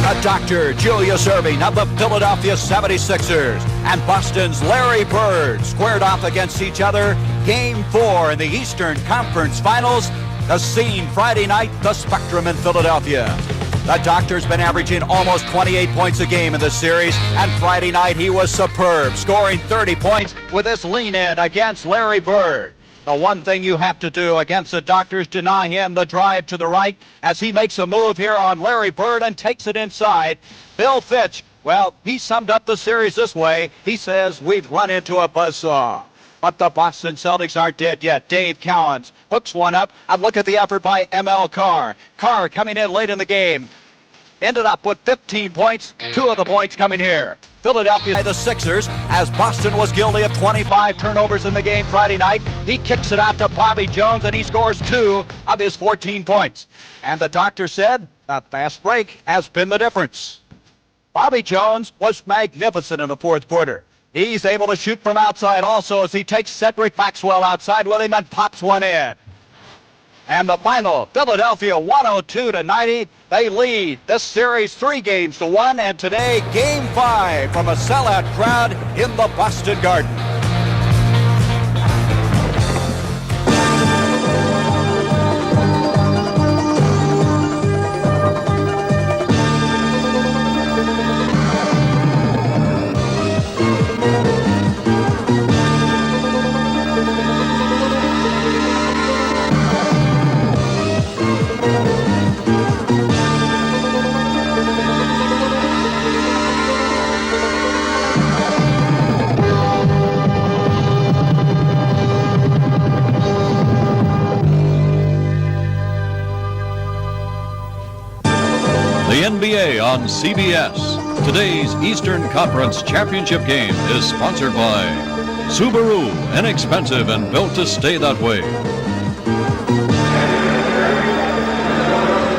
The Dr. Julius Erving of the Philadelphia 76ers and Boston's Larry Bird squared off against each other. Game 4 in the Eastern Conference Finals. The scene Friday night, the Spectrum in Philadelphia. The Doctor's been averaging almost 28 points a game in this series, and Friday night he was superb, scoring 30 points with this lean-in against Larry Bird. The one thing you have to do against the Doctors, deny him the drive to the right as he makes a move here on Larry Bird and takes it inside. Bill Fitch, well, he summed up the series this way. He says, we've run into a buzzsaw. But the Boston Celtics aren't dead yet. Dave Cowens hooks one up, and look at the effort by M.L. Carr. Carr coming in late in the game. Ended up with 15 points, 2 of the points coming here. Philadelphia, the Sixers, as Boston was guilty of 25 turnovers in the game Friday night. He kicks it out to Bobby Jones, and he scores 2 of his 14 points. And the Doctor said, a fast break has been the difference. Bobby Jones was magnificent in the fourth quarter. He's able to shoot from outside also as he takes Cedric Maxwell outside with him and pops one in. And the final, Philadelphia 102-90. They lead this series 3-1, and today, Game 5 from a sellout crowd in the Boston Garden. The NBA on CBS. Today's Eastern Conference Championship game is sponsored by Subaru, inexpensive and built to stay that way.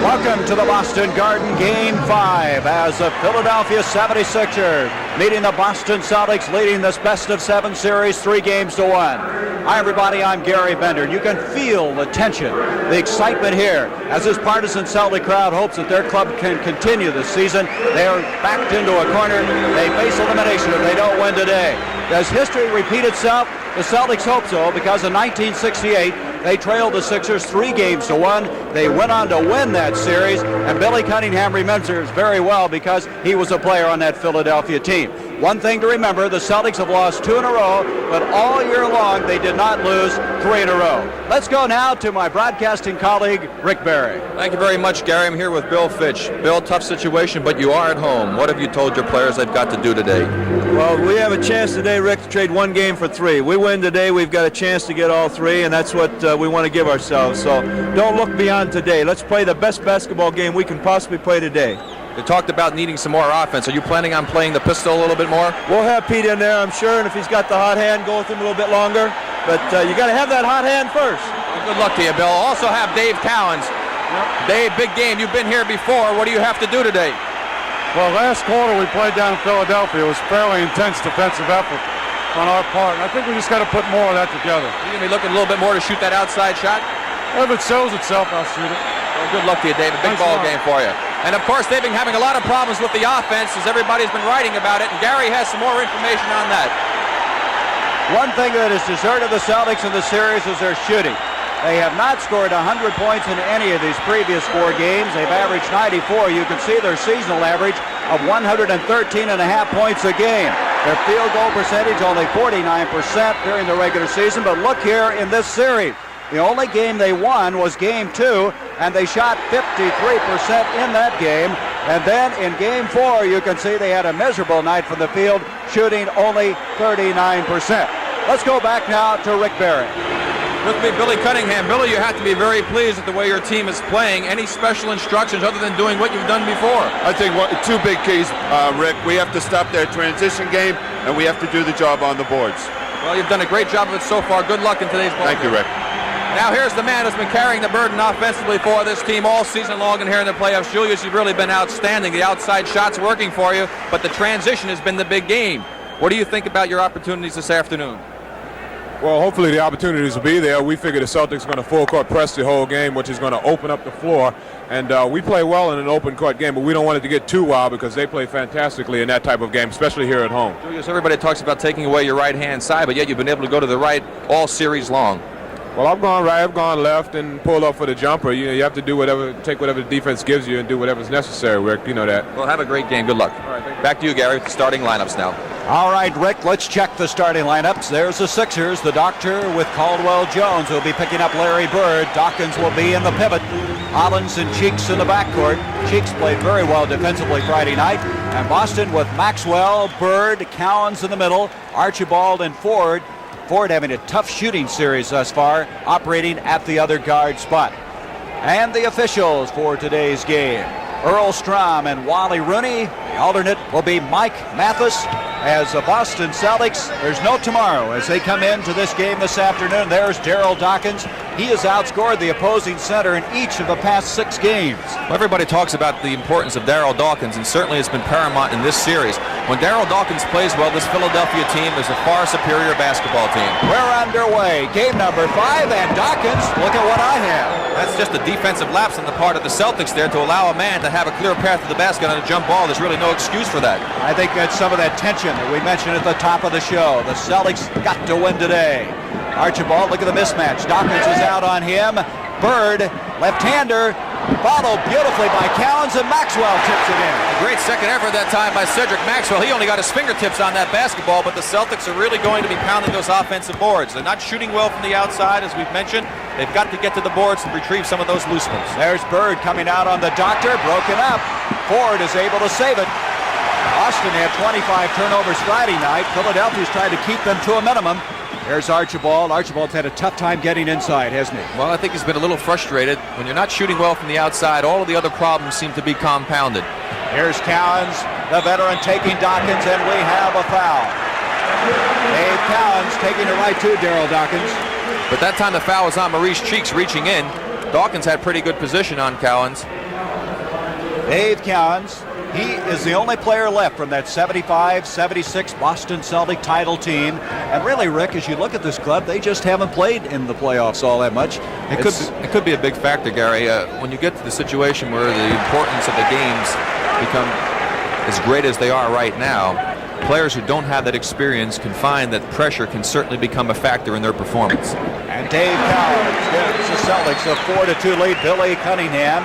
Welcome to the Boston Garden, Game 5, as the Philadelphia 76ers meeting the Boston Celtics, leading this best-of-7 series 3-1. Hi, everybody. I'm Gary Bender. You can feel the tension, the excitement here, as this partisan Celtic crowd hopes that their club can continue this season. They are backed into a corner. They face elimination if they don't win today. Does history repeat itself? The Celtics hope so, because in 1968, they trailed the Sixers 3-1. They went on to win that series, and Billy Cunningham remembers very well because he was a player on that Philadelphia team. One thing to remember, the Celtics have lost 2 in a row, but all year long they did not lose 3 in a row. Let's go now to my broadcasting colleague, Rick Barry. Thank you very much, Gary. I'm here with Bill Fitch. Bill, tough situation, but you are at home. What have you told your players they've got to do today? Well, we have a chance today, Rick, to trade 1 game for 3. We win today, we've got a chance to get all 3, and that's what we want to give ourselves. So don't look beyond today. Let's play the best basketball game we can possibly play today. You talked about needing some more offense. Are you planning on playing the pistol a little bit more? We'll have Pete in there, I'm sure, and if he's got the hot hand, go with him a little bit longer. But you got to have that hot hand first. Well, good luck to you, Bill. Also have Dave Cowens. Yep. Dave, big game. You've been here before. What do you have to do today? Well, last quarter we played down in Philadelphia. It was fairly intense defensive effort on our part, and I think we just got to put more of that together. You're going to be looking a little bit more to shoot that outside shot? If it shows itself, I'll shoot it. Well, good luck to you, Dave. A big ball game for you. And, of course, they've been having a lot of problems with the offense, as everybody's been writing about it, and Gary has some more information on that. One thing that has deserted the Celtics in the series is their shooting. They have not scored 100 points in any of these previous 4 games. They've averaged 94. You can see their seasonal average of 113.5 points a game. Their field goal percentage only 49% during the regular season. But look here in this series. The only game they won was Game 2, and they shot 53% in that game. And then in Game 4, you can see they had a miserable night from the field, shooting only 39%. Let's go back now to Rick Barry. With me, Billy Cunningham. Billy, you have to be very pleased with the way your team is playing. Any special instructions other than doing what you've done before? I think 2 big keys, Rick. We have to stop their transition game, and we have to do the job on the boards. Well, you've done a great job of it so far. Good luck in today's ball. Thank you, Rick. Now here's the man who's been carrying the burden offensively for this team all season long and here in the playoffs. Julius, you've really been outstanding. The outside shot's working for you, but the transition has been the big game. What do you think about your opportunities this afternoon? Well, hopefully the opportunities will be there. We figure the Celtics are going to full court press the whole game, which is going to open up the floor. And we play well in an open court game, but we don't want it to get too wild because they play fantastically in that type of game, especially here at home. Julius, everybody talks about taking away your right-hand side, but yet you've been able to go to the right all series long. Well, I've gone right, I've gone left, and pulled up for the jumper. You have to do whatever, take whatever the defense gives you and do whatever's necessary, Rick. You know that. Well, have a great game. Good luck. All right, thank you. Back to you, Gary, with the starting lineups now. All right, Rick, let's check the starting lineups. There's the Sixers, the doctor with Caldwell Jones will be picking up Larry Bird. Dawkins will be in the pivot. Hollins and Cheeks in the backcourt. Cheeks played very well defensively Friday night. And Boston with Maxwell, Bird, Cowens in the middle, Archibald and Ford. Ford having a tough shooting series thus far, operating at the other guard spot. And the officials for today's game: Earl Strom and Wally Rooney. The alternate will be Mike Mathis. As the Boston Celtics, there's no tomorrow as they come into this game this afternoon. There's Daryl Dawkins. He has outscored the opposing center in each of the past 6 games. Well, everybody talks about the importance of Daryl Dawkins, and certainly it's been paramount in this series. When Daryl Dawkins plays well, this Philadelphia team is a far superior basketball team. We're underway. Game number 5, and Dawkins, look at what I have. That's just a defensive lapse on the part of the Celtics there to allow a man to have a clear path to the basket on a jump ball. There's really no excuse for that. I think that's some of that tension that we mentioned at the top of the show. The Celtics got to win today. Archibald, look at the mismatch. Dawkins is out on him. Bird, left-hander, followed beautifully by Cowens, and Maxwell tips it in. A great second effort that time by Cedric Maxwell. He only got his fingertips on that basketball, but the Celtics are really going to be pounding those offensive boards. They're not shooting well from the outside, as we've mentioned. They've got to get to the boards and retrieve some of those loose ones. There's Bird coming out on the doctor, broken up. Ford is able to save it. Boston had 25 turnovers Friday night. Philadelphia's tried to keep them to a minimum. There's Archibald. Archibald's had a tough time getting inside, hasn't he? Well, I think he's been a little frustrated. When you're not shooting well from the outside, all of the other problems seem to be compounded. Here's Cowens, the veteran, taking Dawkins, and we have a foul. Dave Cowens taking it right to Daryl Dawkins. But that time the foul was on Maurice Cheeks reaching in. Dawkins had pretty good position on Cowens. Dave Cowens, he is the only player left from that 75-76 Boston Celtic title team. And really, Rick, as you look at this club, they just haven't played in the playoffs all that much. It could be a big factor, Gary. When you get to the situation where the importance of the games become as great as they are right now, players who don't have that experience can find that pressure can certainly become a factor in their performance. And Dave Cowens gives the Celtics a 4-2 lead. Billy Cunningham,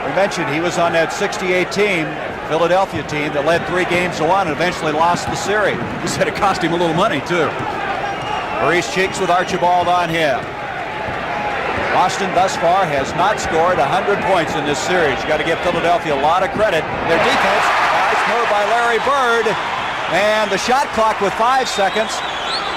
we mentioned he was on that 68 team, Philadelphia team, that led 3-1 and eventually lost the series. He said it cost him a little money, too. Maurice Cheeks with Archibald on him. Boston thus far has not scored 100 points in this series. You got to give Philadelphia a lot of credit. Their defense, nice move by Larry Bird. And the shot clock with 5 seconds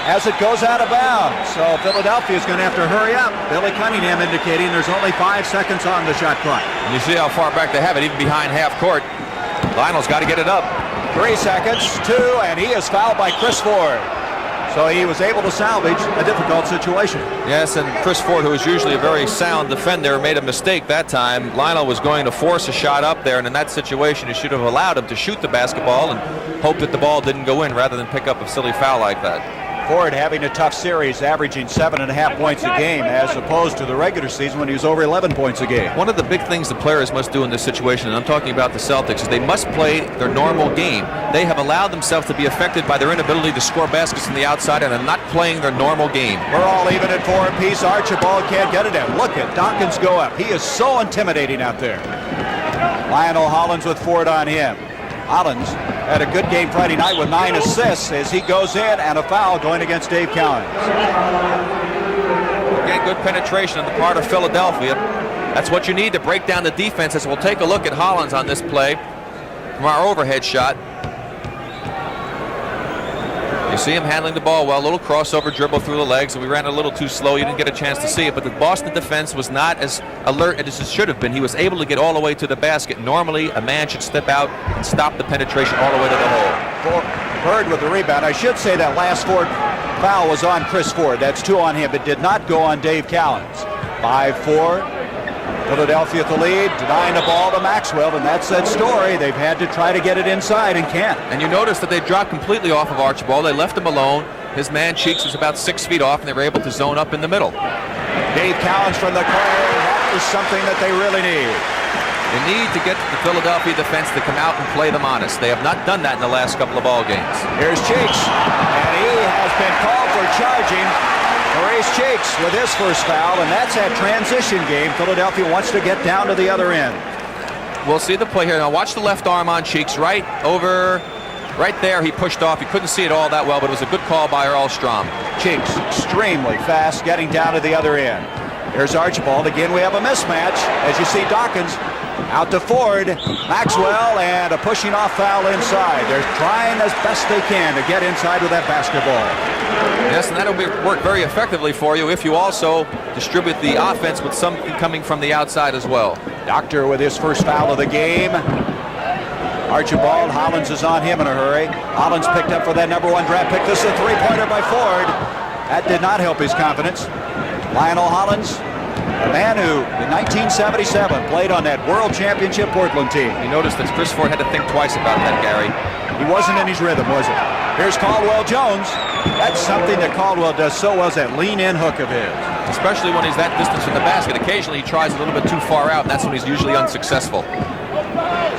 as it goes out of bounds. So Philadelphia is going to have to hurry up. Billy Cunningham indicating there's only 5 seconds on the shot clock. And you see how far back they have it, even behind half court. Lionel's got to get it up. 3 seconds, 2, and he is fouled by Chris Ford. So he was able to salvage a difficult situation. Yes, and Chris Ford, who is usually a very sound defender, made a mistake that time. Lionel was going to force a shot up there, and in that situation, he should have allowed him to shoot the basketball and hope that the ball didn't go in rather than pick up a silly foul like that. Ford having a tough series, averaging 7.5 points a game as opposed to the regular season when he was over 11 points a game. One of the big things the players must do in this situation, and I'm talking about the Celtics, is they must play their normal game. They have allowed themselves to be affected by their inability to score baskets from the outside and are not playing their normal game. We're all even at 4 apiece. Archibald can't get it in. Look at Dawkins go up. He is so intimidating out there. Lionel Hollins with Ford on him. Hollins had a good game Friday night with 9 assists as he goes in, and a foul going against Dave Cowens. Again, good penetration on the part of Philadelphia. That's what you need to break down the defenses. We'll take a look at Hollins on this play from our overhead shot. You see him handling the ball well, a little crossover dribble through the legs, and we ran a little too slow. You didn't get a chance to see it, but the Boston defense was not as alert as it should have been. He was able to get all the way to the basket. Normally, a man should step out and stop the penetration all the way to the hole. Bird with the rebound. I should say that last Ford foul was on Chris Ford. That's 2 on him, but did not go on Dave Cowens. 5-4. Philadelphia at the lead, denying the ball to Maxwell, and that's that story. They've had to try to get it inside and can't. And you notice that they dropped completely off of Archibald. They left him alone. His man Cheeks was about 6 feet off, and they were able to zone up in the middle. Dave Cowens from the corner. That is something that they really need. They need to get the Philadelphia defense to come out and play them honest. They have not done that in the last couple of ball games. Here's Cheeks, and he has been called for charging. Maurice Cheeks with his first foul, and that's that transition game. Philadelphia wants to get down to the other end. We'll see the play here. Now watch the left arm on Cheeks. Right there, he pushed off. He couldn't see it all that well, but it was a good call by Earl Strom. Cheeks extremely fast, getting down to the other end. Here's Archibald. Again, we have a mismatch. As you see, Dawkins out to Ford. Maxwell, and a pushing off foul inside. They're trying as best they can to get inside with that basketball. Yes, and that'll work very effectively for you if you also distribute the offense with something coming from the outside as well. Doctor with his first foul of the game. Archibald, Hollins is on him in a hurry. Hollins picked up for that #1 draft pick. This is a three-pointer by Ford. That did not help his confidence. Lionel Hollins, a man who in 1977 played on that World Championship Portland team. You noticed that Chris Ford had to think twice about that, Gary. He wasn't in his rhythm, was it? Here's Caldwell Jones. That's something that Caldwell does so well, is that lean-in hook of his. Especially when he's that distance from the basket. Occasionally he tries a little bit too far out, and that's when he's usually unsuccessful.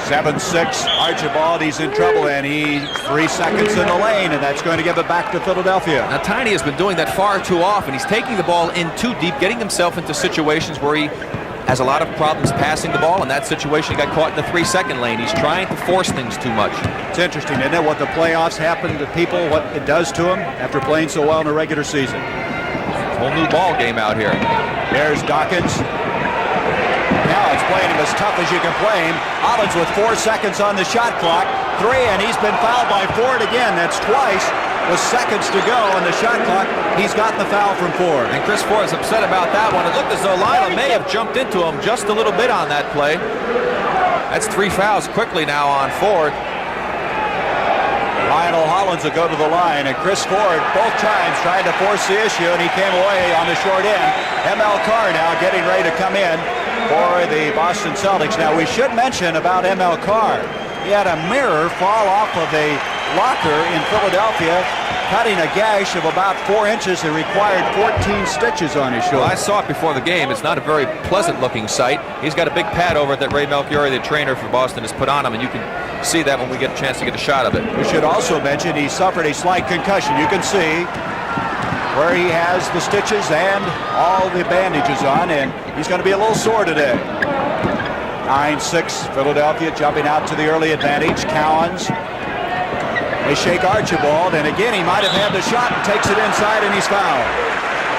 7-6, Archibald, he's in trouble, and he's 3 seconds in the lane, and that's going to give it back to Philadelphia. Now Tiny has been doing that far too often. He's taking the ball in too deep, getting himself into situations where he has a lot of problems passing the ball. In that situation, he got caught in the 3-second lane. He's trying to force things too much. It's interesting, isn't it, what the playoffs happen to people, what it does to them after playing so well in the regular season. Whole new ball game out here. There's Dawkins. Now it's playing him as tough as you can play him. Hollins with 4 seconds on the shot clock. 3, and he's been fouled by Ford again. That's twice with seconds to go on the shot clock. He's gotten the foul from Ford. And Chris Ford is upset about that one. It looked as though Lionel may have jumped into him just a little bit on that play. That's 3 fouls quickly now on Ford. Lionel Hollins will go to the line, and Chris Ford both times tried to force the issue, and he came away on the short end. M.L. Carr now getting ready to come in for the Boston Celtics. Now we should mention about M.L. Carr. He had a mirror fall off of a locker in Philadelphia, cutting a gash of about 4 inches that required 14 stitches on his shoulder. Well, I saw it before the game. It's not a very pleasant looking sight. He's got a big pad over it that Ray Melchiori, the trainer for Boston, has put on him, and you can see that when we get a chance to get a shot of it. We should also mention he suffered a slight concussion. You can see where he has the stitches and all the bandages on, and he's going to be a little sore today. 9-6, Philadelphia jumping out to the early advantage. Cowens. They shake Archibald, and again he might have had the shot and takes it inside, and he's fouled.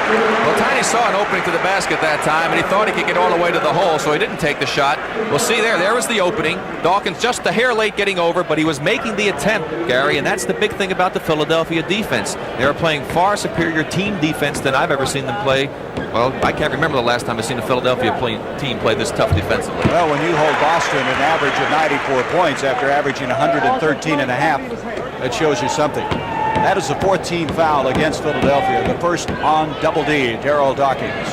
Well, Tiny saw an opening to the basket that time, and he thought he could get all the way to the hole, so he didn't take the shot. We'll see there was the opening. Dawkins just a hair late getting over, but he was making the attempt, Gary, and that's the big thing about the Philadelphia defense. They're playing far superior team defense than I've ever seen them play. Well, I can't remember the last time I've seen a Philadelphia team play this tough defensively. Well, when you hold Boston an average of 94 points after averaging 113 and a half, that shows you something. That is the 14th foul against Philadelphia, the first on Double D, Darryl Dawkins.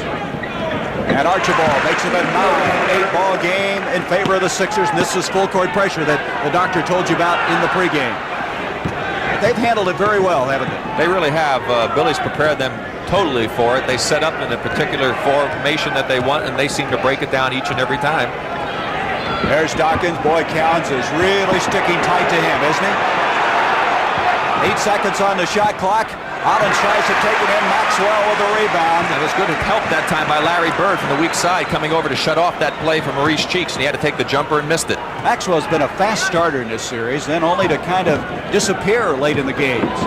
And Archibald makes it a 9-8 ball game in favor of the Sixers, and this is full court pressure that the doctor told you about in the pregame. They've handled it very well, haven't they? They really have. Billy's prepared them totally for it. They set up in a particular formation that they want, and they seem to break it down each and every time. There's Dawkins. Boy, Cowens is really sticking tight to him, isn't he? 8 seconds on the shot clock. Hollins tries to take it in. Maxwell with the rebound. It was good help that time by Larry Bird from the weak side, coming over to shut off that play from Maurice Cheeks, and he had to take the jumper and missed it. Maxwell's been a fast starter in this series, then only to kind of disappear late in the games.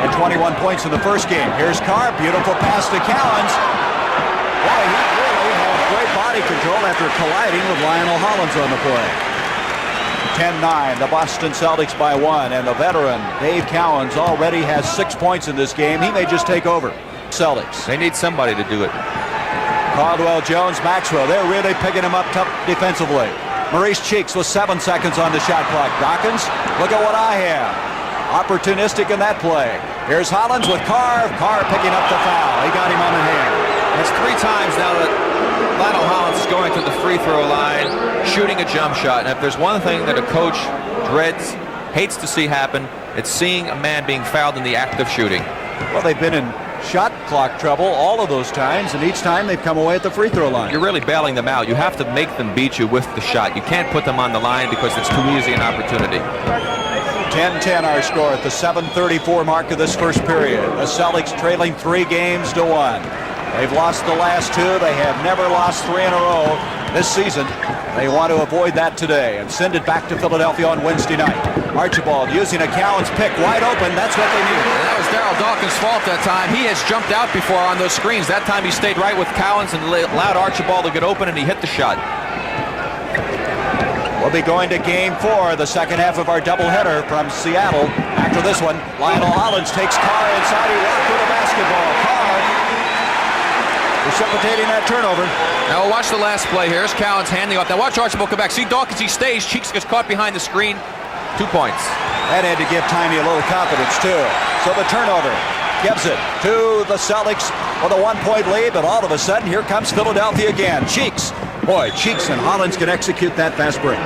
And 21 points in the first game. Here's Carr. Beautiful pass to Cowens. Boy, he really has great body control after colliding with Lionel Hollins on the play. 10-9, the Boston Celtics by 1, and the veteran Dave Cowens already has 6 points in this game. He may just take over. Celtics. They need somebody to do it. Caldwell Jones, Maxwell, they're really picking him up tough defensively. Maurice Cheeks with 7 seconds on the shot clock. Dawkins, look at what I have. Opportunistic in that play. Here's Hollins with Carr. Carr picking up the foul. He got him on the hand. It's 3 times now that Lionel Hollins is going to the free throw line, shooting a jump shot. And if there's one thing that a coach dreads, hates to see happen, it's seeing a man being fouled in the act of shooting. Well, they've been in shot clock trouble all of those times, and each time they've come away at the free throw line. You're really bailing them out. You have to make them beat you with the shot. You can't put them on the line because it's too easy an opportunity. 10-10 our score at the 7:34 mark of this first period. The Celtics trailing 3 games to 1. They've lost the last 2. They have never lost 3 in a row this season. They want to avoid that today and send it back to Philadelphia on Wednesday night. Archibald using a Cowan's pick wide open. That's what they need. That was Darryl Dawkins' fault that time. He has jumped out before on those screens. That time he stayed right with Cowens and allowed Archibald to get open, and he hit the shot. We'll be going to Game 4, the second half of our doubleheader from Seattle. After this one, Lionel Hollins takes Carr inside. He walked with the basketball. Carr precipitating that turnover. Now we'll watch the last play here. Here's Cowens handing off. Now watch Archibald come back. See Dawkins, he stays. Cheeks gets caught behind the screen. 2 points. That had to give Tiny a little confidence, too. So the turnover gives it to the Celtics with a 1-point lead, but all of a sudden, here comes Philadelphia again. Cheeks. Boy, Cheeks and Hollins can execute that fast break.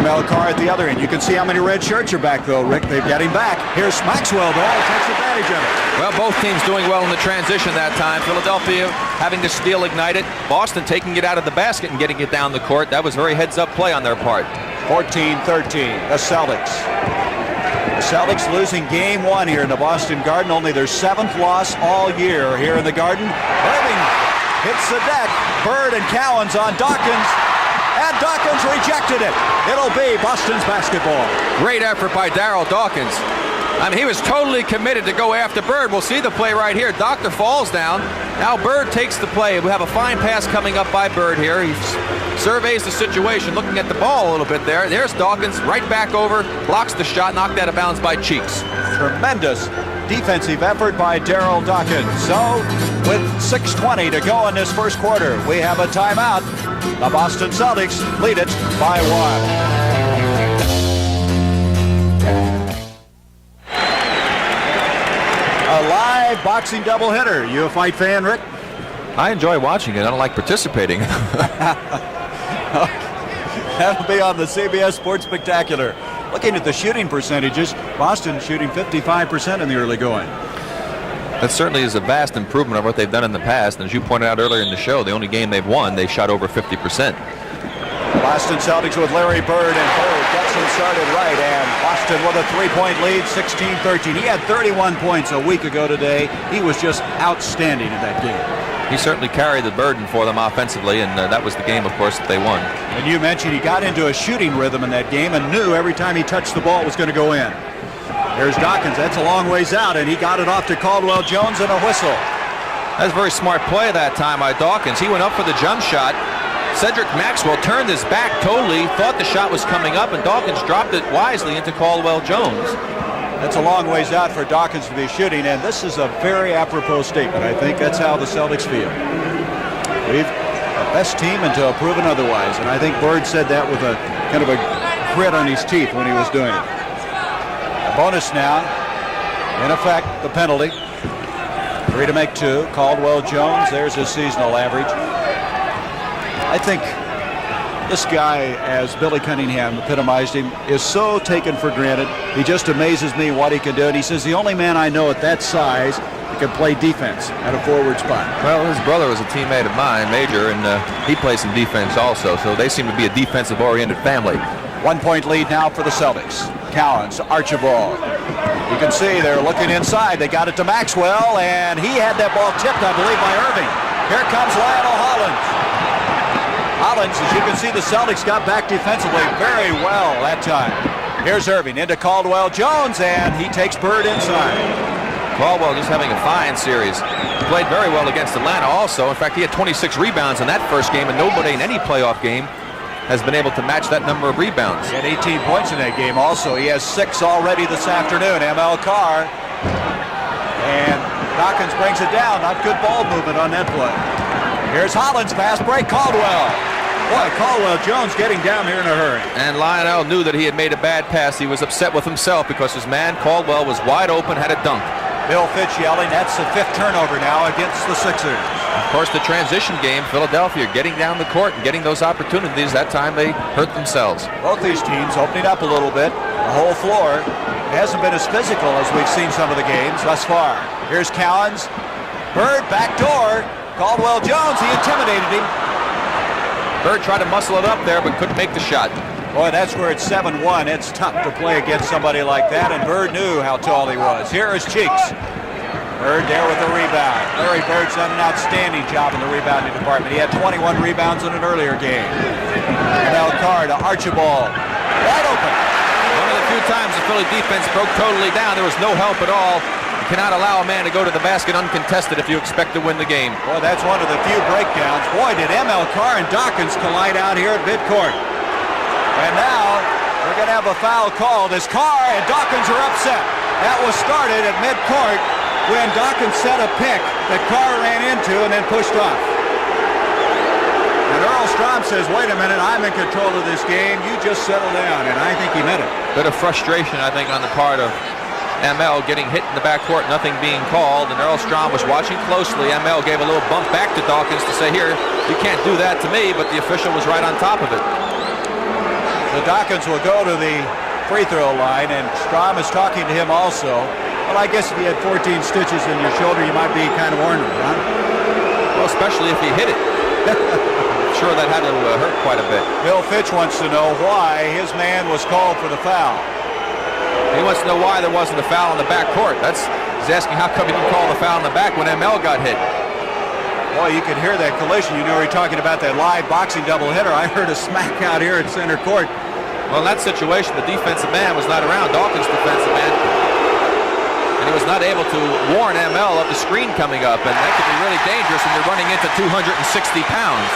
ML Carr at the other end. You can see how many red shirts are back, though, Rick. They've got him back. Here's Maxwell, though. He takes advantage of it. Well, both teams doing well in the transition that time. Philadelphia having the steal ignited. Boston taking it out of the basket and getting it down the court. That was very heads-up play on their part. 14-13, the Celtics. The Celtics losing Game 1 here in the Boston Garden. Only their 7th loss all year here in the Garden. Erving hits the deck. Bird and Cowens on Dawkins. And Dawkins rejected it. It'll be Boston's basketball. Great effort by Darryl Dawkins. I mean, he was totally committed to go after Bird. We'll see the play right here. Doctor falls down. Now Bird takes the play. We have a fine pass coming up by Bird here. He surveys the situation, looking at the ball a little bit there. There's Dawkins, right back over, blocks the shot, knocked out of bounds by Cheeks. Tremendous defensive effort by Darryl Dawkins. So, with 6:20 to go in this first quarter, we have a timeout. The Boston Celtics lead it by 1. A live boxing doubleheader. You a fight fan, Rick? I enjoy watching it. I don't like participating. That'll be on the CBS Sports Spectacular. Looking at the shooting percentages, Boston shooting 55% in the early going. That certainly is a vast improvement of what they've done in the past. And as you pointed out earlier in the show, the only game they've won, they shot over 50%. Boston Celtics with Larry Bird, and Bird gets him started right, and Boston with a 3-point lead, 16-13. He had 31 points a week ago today. He was just outstanding in that game. He certainly carried the burden for them offensively, and that was the game, of course, that they won. And you mentioned he got into a shooting rhythm in that game and knew every time he touched the ball it was going to go in. There's Dawkins. That's a long ways out, and he got it off to Caldwell Jones and a whistle. That's a very smart play that time by Dawkins. He went up for the jump shot. Cedric Maxwell turned his back totally, thought the shot was coming up, and Dawkins dropped it wisely into Caldwell Jones. That's a long ways out for Dawkins to be shooting, and this is a very apropos statement. I think that's how the Celtics feel. We've the best team until proven otherwise, and I think Bird said that with a kind of a grit on his teeth when he was doing it. A bonus now, in effect, the penalty. 3 to make 2. Caldwell Jones, there's his seasonal average. I think this guy, as Billy Cunningham epitomized him, is so taken for granted. He just amazes me what he can do. And he says the only man I know at that size that can play defense at a forward spot. Well, his brother was a teammate of mine, Major, and he plays some defense also. So they seem to be a defensive-oriented family. 1-point lead now for the Celtics. Cowens, Archibald. You can see they're looking inside. They got it to Maxwell, and he had that ball tipped, I believe, by Erving. Here comes Lionel Hollins. Hollins, as you can see, the Celtics got back defensively very well that time. Here's Erving into Caldwell Jones, and he takes Bird inside. Caldwell just having a fine series. Played very well against Atlanta also. In fact, he had 26 rebounds in that first game, and nobody in any playoff game has been able to match that number of rebounds. He had 18 points in that game also. He has 6 already this afternoon. ML Carr. And Dawkins brings it down. Not good ball movement on that play. Here's Hollins, fast break, Caldwell. Boy, Caldwell Jones getting down here in a hurry. And Lionel knew that he had made a bad pass. He was upset with himself because his man, Caldwell, was wide open, had a dunk. Bill Fitch yelling. That's the 5th turnover now against the Sixers. Of course, the transition game, Philadelphia getting down the court and getting those opportunities. That time they hurt themselves. Both these teams opening up a little bit. The whole floor hasn't been as physical as we've seen some of the games thus far. Here's Cowens. Bird, back door. Caldwell Jones, he intimidated him. Bird tried to muscle it up there, but couldn't make the shot. Boy, that's where it's 7-1. It's tough to play against somebody like that, and Bird knew how tall he was. Here is Cheeks. Bird there with the rebound. Larry Bird's done an outstanding job in the rebounding department. He had 21 rebounds in an earlier game. And Elcar to Archibald. Wide open. One of the few times the Philly defense broke totally down. There was no help at all. You cannot allow a man to go to the basket uncontested if you expect to win the game. Boy, that's one of the few breakdowns. Boy, did Elcar and Dawkins collide out here at midcourt. And now we're going to have a foul called as Carr and Dawkins are upset. That was started at midcourt when Dawkins set a pick that Carr ran into and then pushed off. And Earl Strom says, wait a minute, I'm in control of this game. You just settle down, and I think he meant it. Bit of frustration, I think, on the part of ML getting hit in the backcourt, nothing being called, and Earl Strom was watching closely. ML gave a little bump back to Dawkins to say, here, you can't do that to me, but the official was right on top of it. So Dawkins will go to the free throw line, and Strom is talking to him also. Well, I guess if you had 14 stitches in your shoulder, you might be kind of ornery, huh? Well, especially if he hit it. I'm sure that had to hurt quite a bit. Bill Fitch wants to know why his man was called for the foul. He wants to know why there wasn't a foul in the backcourt. He's asking how come he didn't call the foul in the back when ML got hit. Boy, you could hear that collision. You know, we're talking about that live boxing doubleheader. I heard a smack out here at center court. Well, in that situation, the defensive man was not around, Dawkins' defensive man, and he was not able to warn ML of the screen coming up, and that could be really dangerous when you're running into 260 pounds.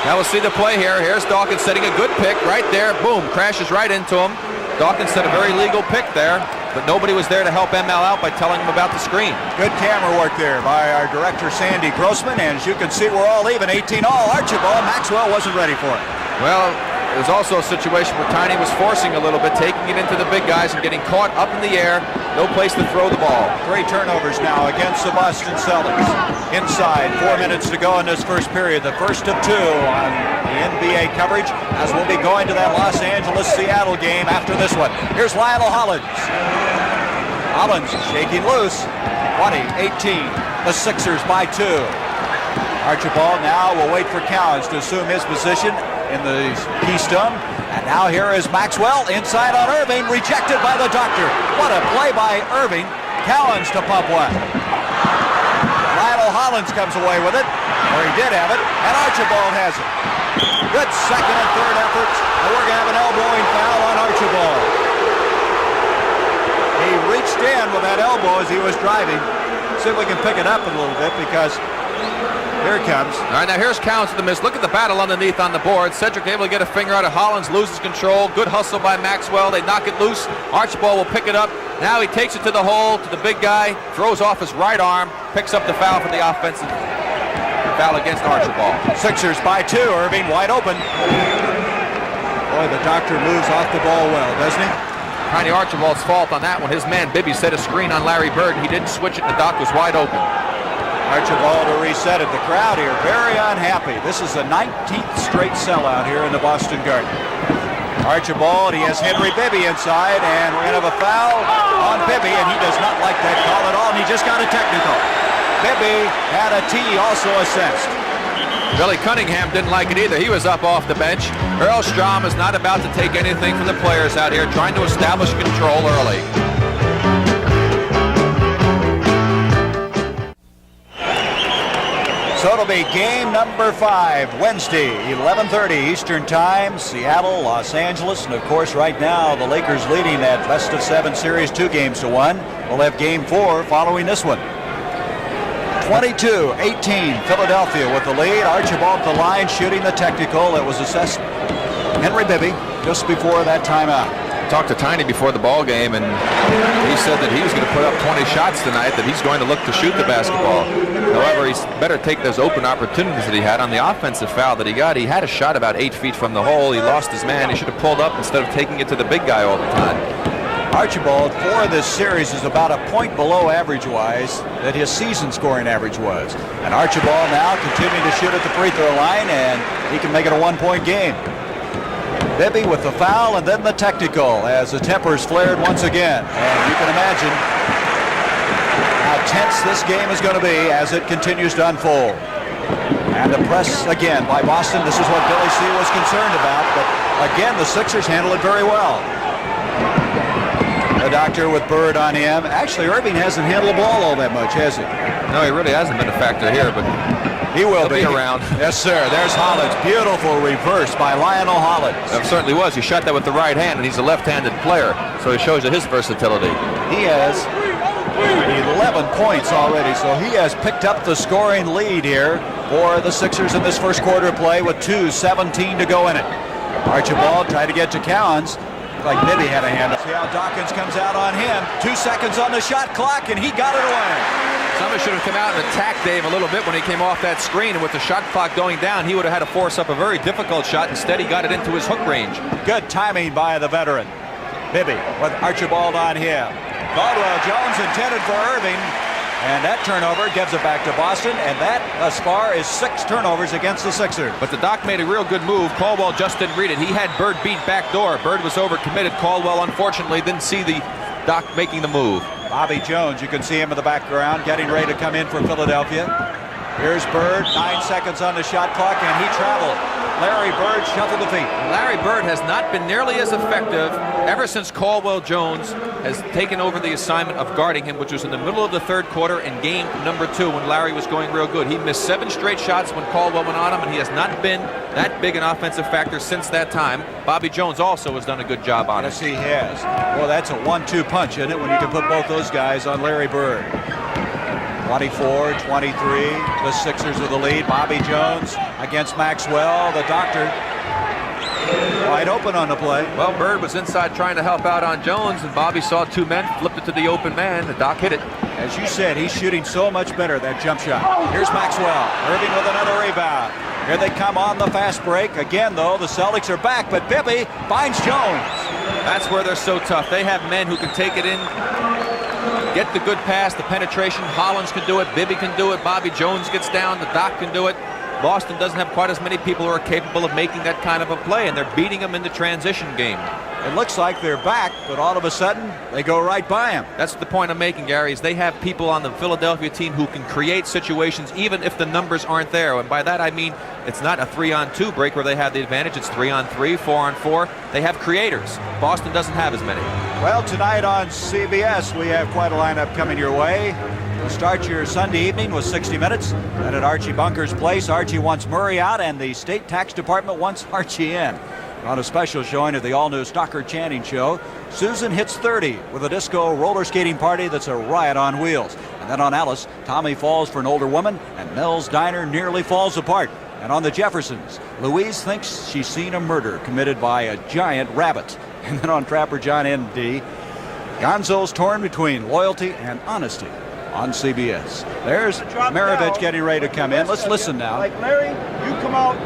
Now we'll see the play here. Here's Dawkins setting a good pick right there. Boom, crashes right into him. Dawkins set a very legal pick there, but nobody was there to help ML out by telling him about the screen. Good camera work there by our director, Sandy Grossman, and as you can see, we're all even, 18 all. Archibald, Maxwell wasn't ready for it. Well, it was also a situation where Tiny was forcing a little bit, taking it into the big guys and getting caught up in the air. No place to throw the ball. 3 turnovers now against the Boston Celtics. Inside, 4 minutes to go in this first period. The first of 2 on the NBA coverage, as we'll be going to that Los Angeles-Seattle game after this one. Here's Lionel Hollins. Hollins shaking loose. 20-18. The Sixers by 2. Archibald now will wait for Cowens to assume his position in the keystone. And now here is Maxwell inside on Erving, rejected by the doctor. What a play by Erving. Cowens to pump one. Lionel Hollins comes away with it, or he did have it, and Archibald has it. Good second and third efforts, and we're going to have an elbowing foul on Archibald. He reached in with that elbow as he was driving. See if we can pick it up a little bit, because here it comes. All right, now here's Cowens to the miss. Look at the battle underneath on the board. Cedric able to get a finger out of Hollins, loses control. Good hustle by Maxwell. They knock it loose. Archibald will pick it up. Now he takes it to the hole, to the big guy, throws off his right arm, picks up the foul for the offensive foul against Archibald. Sixers by 2. Erving wide open. Boy, the doctor moves off the ball well, doesn't he? Tiny Archibald's fault on that one. His man Bibby set a screen on Larry Bird, and he didn't switch it, and the doc was wide open. Archibald to reset it. The crowd here very unhappy. This is the 19th straight sellout here in the Boston Garden. Archibald, he has Henry Bibby inside, and we're going to have a foul on Bibby, and he does not like that call at all, and he just got a technical. Bibby had a tee also assessed. Billy Cunningham didn't like it either. He was up off the bench. Earl Strom is not about to take anything from the players out here, trying to establish control early. So it'll be game number 5, Wednesday, 11:30 Eastern Time, Seattle, Los Angeles, and of course right now the Lakers leading that best-of-7 series 2-1. We'll have game 4 following this one. 22-18, Philadelphia with the lead. Archibald the line shooting the technical that was assessed. Henry Bibby just before that timeout. Talked to Tiny before the ball game, and he said that he was going to put up 20 shots tonight, that he's going to look to shoot the basketball. However, he's better take those open opportunities that he had on the offensive foul that he got. He had a shot about 8 feet from the hole. He lost his man. He should have pulled up instead of taking it to the big guy all the time. Archibald, for this series, is about a point below average-wise that his season scoring average was. And Archibald now continuing to shoot at the free throw line, and he can make it a one-point game. Bibby with the foul and then the technical as the tempers flared once again. And you can imagine how tense this game is going to be as it continues to unfold. And the press again by Boston. This is what Billy C. was concerned about, but again the Sixers handle it very well. The doctor with Bird on him. Actually, Erving hasn't handled the ball all that much, has he? No, he really hasn't been a factor here, but he will be around. Yes, sir. There's Hollins. Beautiful reverse by Lionel Hollins. It certainly was. He shot that with the right hand, and he's a left-handed player, so it shows you his versatility. He has 11 points already, so he has picked up the scoring lead here for the Sixers in this first quarter of play with 2:17 to go in it. Archibald tried to get to Cowens. Like Bibby had a hand up. See how Dawkins comes out on him. 2 seconds on the shot clock, and he got it away. Somebody should have come out and attacked Dave a little bit when he came off that screen, and with the shot clock going down, he would have had to force up a very difficult shot. Instead, he got it into his hook range. Good timing by the veteran. Bibby with Archibald on him. Caldwell Jones intended for Erving, and that turnover gives it back to Boston, and that, thus far, is 6 turnovers against the Sixers. But the Doc made a real good move. Caldwell just didn't read it. He had Bird beat back door. Bird was overcommitted. Caldwell, unfortunately, didn't see the Doc making the move. Bobby Jones, you can see him in the background, getting ready to come in for Philadelphia. Here's Bird, 9 seconds on the shot clock, and he traveled. Larry Bird shuffled the feet. Larry Bird has not been nearly as effective ever since Caldwell Jones has taken over the assignment of guarding him, which was in the middle of the third quarter in game number 2 when Larry was going real good. He missed 7 straight shots when Caldwell went on him, and he has not been that big an offensive factor since that time. Bobby Jones also has done a good job on it. Yes, he has. Well, that's a 1-2 punch, isn't it, when you can put both those guys on Larry Bird. 24-23, the Sixers with the lead. Bobby Jones against Maxwell. The doctor wide open on the play. Well, Bird was inside trying to help out on Jones, and Bobby saw 2 men, flipped it to the open man. The Doc hit it. As you said, he's shooting so much better, that jump shot. Here's Maxwell. Erving with another rebound. Here they come on the fast break. Again, though, the Celtics are back, but Bibby finds Jones. That's where they're so tough. They have men who can take it in, get the good pass, the penetration. Hollins can do it. Bibby can do it. Bobby Jones gets down. The Doc can do it. Boston doesn't have quite as many people who are capable of making that kind of a play, and they're beating them in the transition game. It looks like they're back, but all of a sudden, they go right by him. That's the point I'm making, Gary, is they have people on the Philadelphia team who can create situations even if the numbers aren't there. And by that I mean it's not a 3-on-2 break where they have the advantage. It's 3-on-3, 4-on-4. They have creators. Boston doesn't have as many. Well, tonight on CBS, we have quite a lineup coming your way. You'll start your Sunday evening with 60 Minutes. Then at Archie Bunker's place, Archie wants Murray out, and the State Tax Department wants Archie in. On a special showing of the all-new Stocker Channing Show, Susan hits 30 with a disco roller skating party that's a riot on wheels. And then on Alice, Tommy falls for an older woman, and Mel's diner nearly falls apart. And on the Jeffersons, Louise thinks she's seen a murder committed by a giant rabbit. And then on Trapper John N.D., Gonzo's torn between loyalty and honesty on CBS. There's Maravich getting ready to come in. Let's listen now. Like Larry, you come out.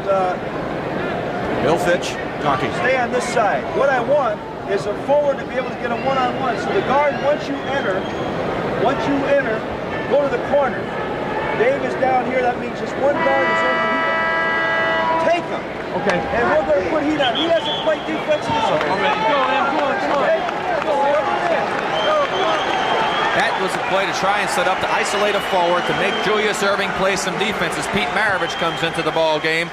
Bill Fitch talking. Stay on this side. What I want is a forward to be able to get a one-on-one. So the guard, once you enter, go to the corner. Dave is down here. That means just one guard is over here. Take him. Okay. And we're going to put heat on. He hasn't played defense in this game. That was a play to try and set up to isolate a forward to make Julius Erving play some defense as Pete Maravich comes into the ball game.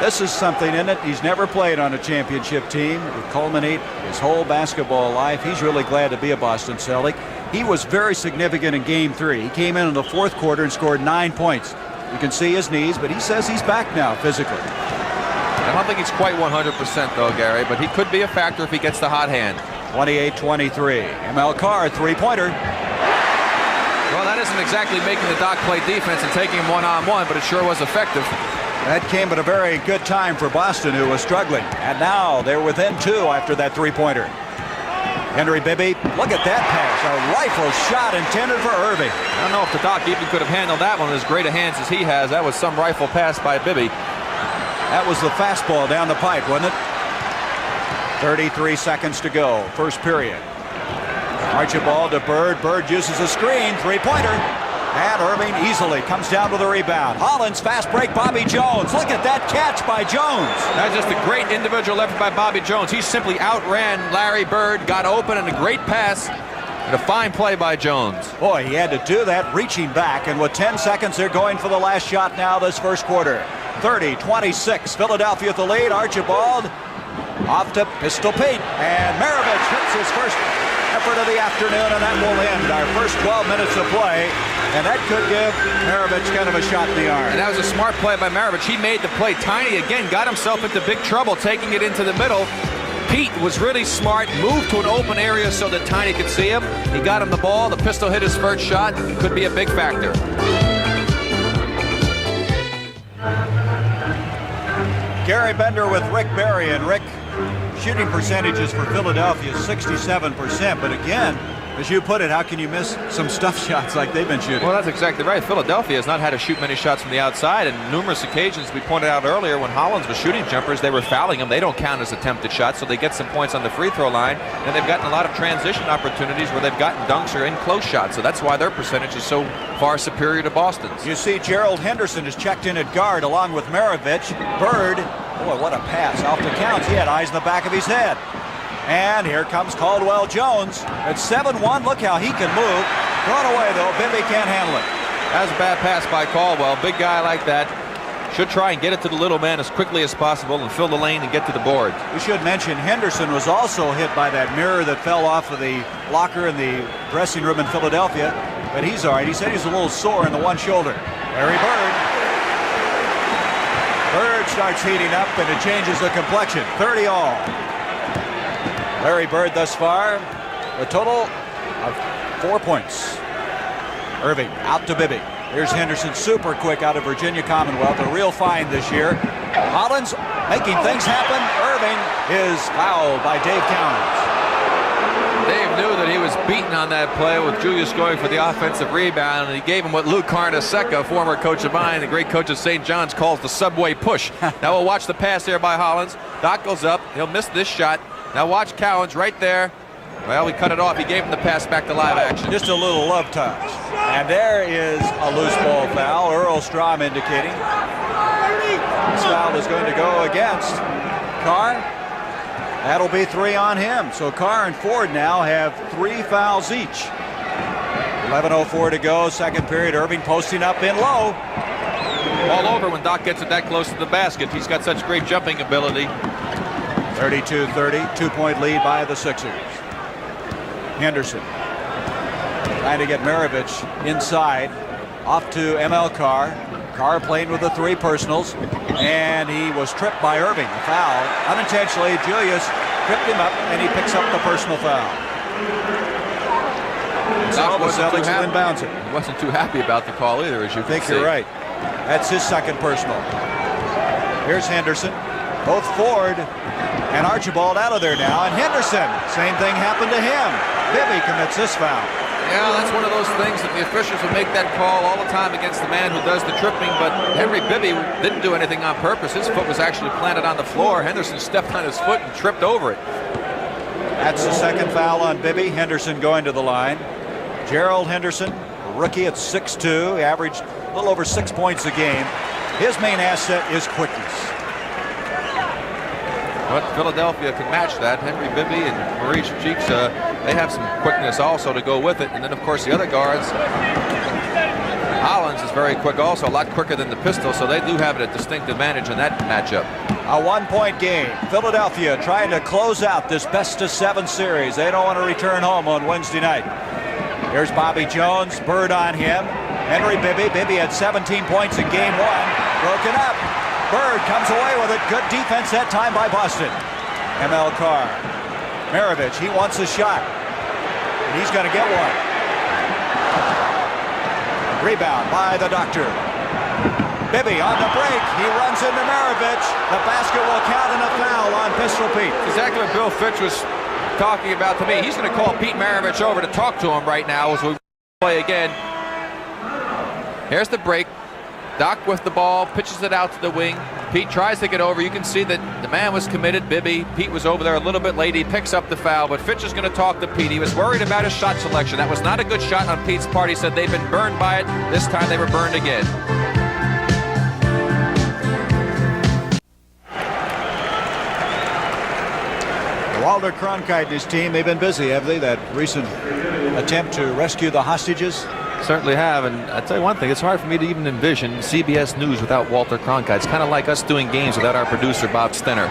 This is something, isn't it? He's never played on a championship team. It would culminate his whole basketball life. He's really glad to be a Boston Celtic. He was very significant in Game 3. He came in the fourth quarter and scored 9 points. You can see his knees, but he says he's back now physically. I don't think he's quite 100% though, Gary, but he could be a factor if he gets the hot hand. 28-23. ML Carr, three-pointer. Well, that isn't exactly making the Doc play defense and taking him one-on-one, but it sure was effective. That came at a very good time for Boston, who was struggling. And now they're within 2 after that three-pointer. Henry Bibby, look at that pass. A rifle shot intended for Erving. I don't know if the Doc even could have handled that one with as great a hands as he has. That was some rifle pass by Bibby. That was the fastball down the pipe, wasn't it? 33 seconds to go, first period. Archibald to Bird. Bird uses a screen, three-pointer. And Erving easily comes down with a rebound. Hollins fast break, Bobby Jones. Look at that catch by Jones. That's just a great individual effort by Bobby Jones. He simply outran Larry Bird, got open, and a great pass. And a fine play by Jones. Boy, he had to do that reaching back. And with 10 seconds, they're going for the last shot now this first quarter. 30-26. Philadelphia with the lead. Archibald off to Pistol Pete. And Maravich hits his first effort of the afternoon, and that will end our first 12 minutes of play. And that could give Maravich kind of a shot in the arm. And that was a smart play by Maravich. He made the play. Tiny again got himself into big trouble taking it into the middle. Pete was really smart, moved to an open area so that Tiny could see him. He got him the ball. The pistol hit his first shot. Could be a big factor. Gary Bender with Rick Barry. And Rick, shooting percentages for Philadelphia is 67%. But again, as you put it, how can you miss some stuff shots like they've been shooting? Well, that's exactly right. Philadelphia has not had to shoot many shots from the outside, and numerous occasions we pointed out earlier when Hollins was shooting jumpers, they were fouling them. They don't count as attempted shots, so they get some points on the free throw line, and they've gotten a lot of transition opportunities where they've gotten dunks or in close shots, so that's why their percentage is so far superior to Boston's. You see Gerald Henderson is checked in at guard along with Maravich. Bird, boy, what a pass off the counts. He had eyes in the back of his head. And here comes Caldwell Jones at 7-1. Look how he can move. Thrown away, though. Bibby can't handle it. That was a bad pass by Caldwell. Big guy like that should try and get it to the little man as quickly as possible and fill the lane and get to the board. We should mention Henderson was also hit by that mirror that fell off of the locker in the dressing room in Philadelphia. But he's all right. He said he's a little sore in the one shoulder. Larry Bird. Bird starts heating up, and it changes the complexion. 30 all. Larry Bird thus far, a total of 4 points. Erving out to Bibby. Here's Henderson, super quick out of Virginia Commonwealth, a real find this year. Hollins making things happen. Erving is fouled by Dave Cowens. Dave knew that he was beaten on that play with Julius going for the offensive rebound, and he gave him what Lou Carnesecca, former coach of mine, the great coach of St. John's, calls the subway push. Now we'll watch the pass there by Hollins. Doc goes up. He'll miss this shot. Now watch Cowens right there. Well, he cut it off. He gave him the pass back to live action. Just a little love touch. And there is a loose ball foul. Earl Strom indicating this foul is going to go against Carr. That'll be 3 on him. So Carr and Ford now have 3 fouls each. 11:04 to go, second period. Erving posting up in low. All over when Doc gets it that close to the basket. He's got such great jumping ability. 32-30, 2-point lead by the Sixers. Henderson trying to get Maravich inside, off to ML Carr. Carr playing with the 3 personals, and he was tripped by Erving. A foul, unintentionally. Julius tripped him up, and he picks up the personal foul. So the Celtics will inbounds it. He wasn't too happy about the call either, as you can see. You're right. That's his second personal. Here's Henderson. Both Ford and Archibald out of there now, and Henderson, same thing happened to him. Bibby commits this foul. Yeah, that's one of those things that the officials will make that call all the time against the man who does the tripping, but Henry Bibby didn't do anything on purpose. His foot was actually planted on the floor. Henderson stepped on his foot and tripped over it. That's the second foul on Bibby. Henderson going to the line. Gerald Henderson, a rookie at 6'2", averaged a little over 6 points a game. His main asset is quickness. But Philadelphia can match that. Henry Bibby and Maurice Cheeks, they have some quickness also to go with it. And then, of course, the other guards, Hollins is very quick also, a lot quicker than the pistol, so they do have a distinct advantage in that matchup. A 1-point game. Philadelphia trying to close out this best-of-7 series. They don't want to return home on Wednesday night. Here's Bobby Jones, Bird on him. Henry Bibby. Bibby had 17 points in game 1. Broken up. Bird comes away with it. Good defense that time by Boston. ML Carr. Maravich, he wants a shot. And he's going to get one. Rebound by the Doctor. Bibby on the break. He runs into Maravich. The basket will count and a foul on Pistol Pete. Exactly what Bill Fitch was talking about to me. He's going to call Pete Maravich over to talk to him right now as we play again. Here's the break. Doc with the ball, pitches it out to the wing. Pete tries to get over. You can see that the man was committed, Bibby. Pete was over there a little bit late. He picks up the foul, but Fitch is going to talk to Pete. He was worried about his shot selection. That was not a good shot on Pete's part. He said they've been burned by it. This time they were burned again. Walter Cronkite and his team, they've been busy, have they? That recent attempt to rescue the hostages? Certainly have, and I'll tell you one thing, it's hard for me to even envision CBS News without Walter Cronkite. It's kind of like us doing games without our producer, Bob Stenner.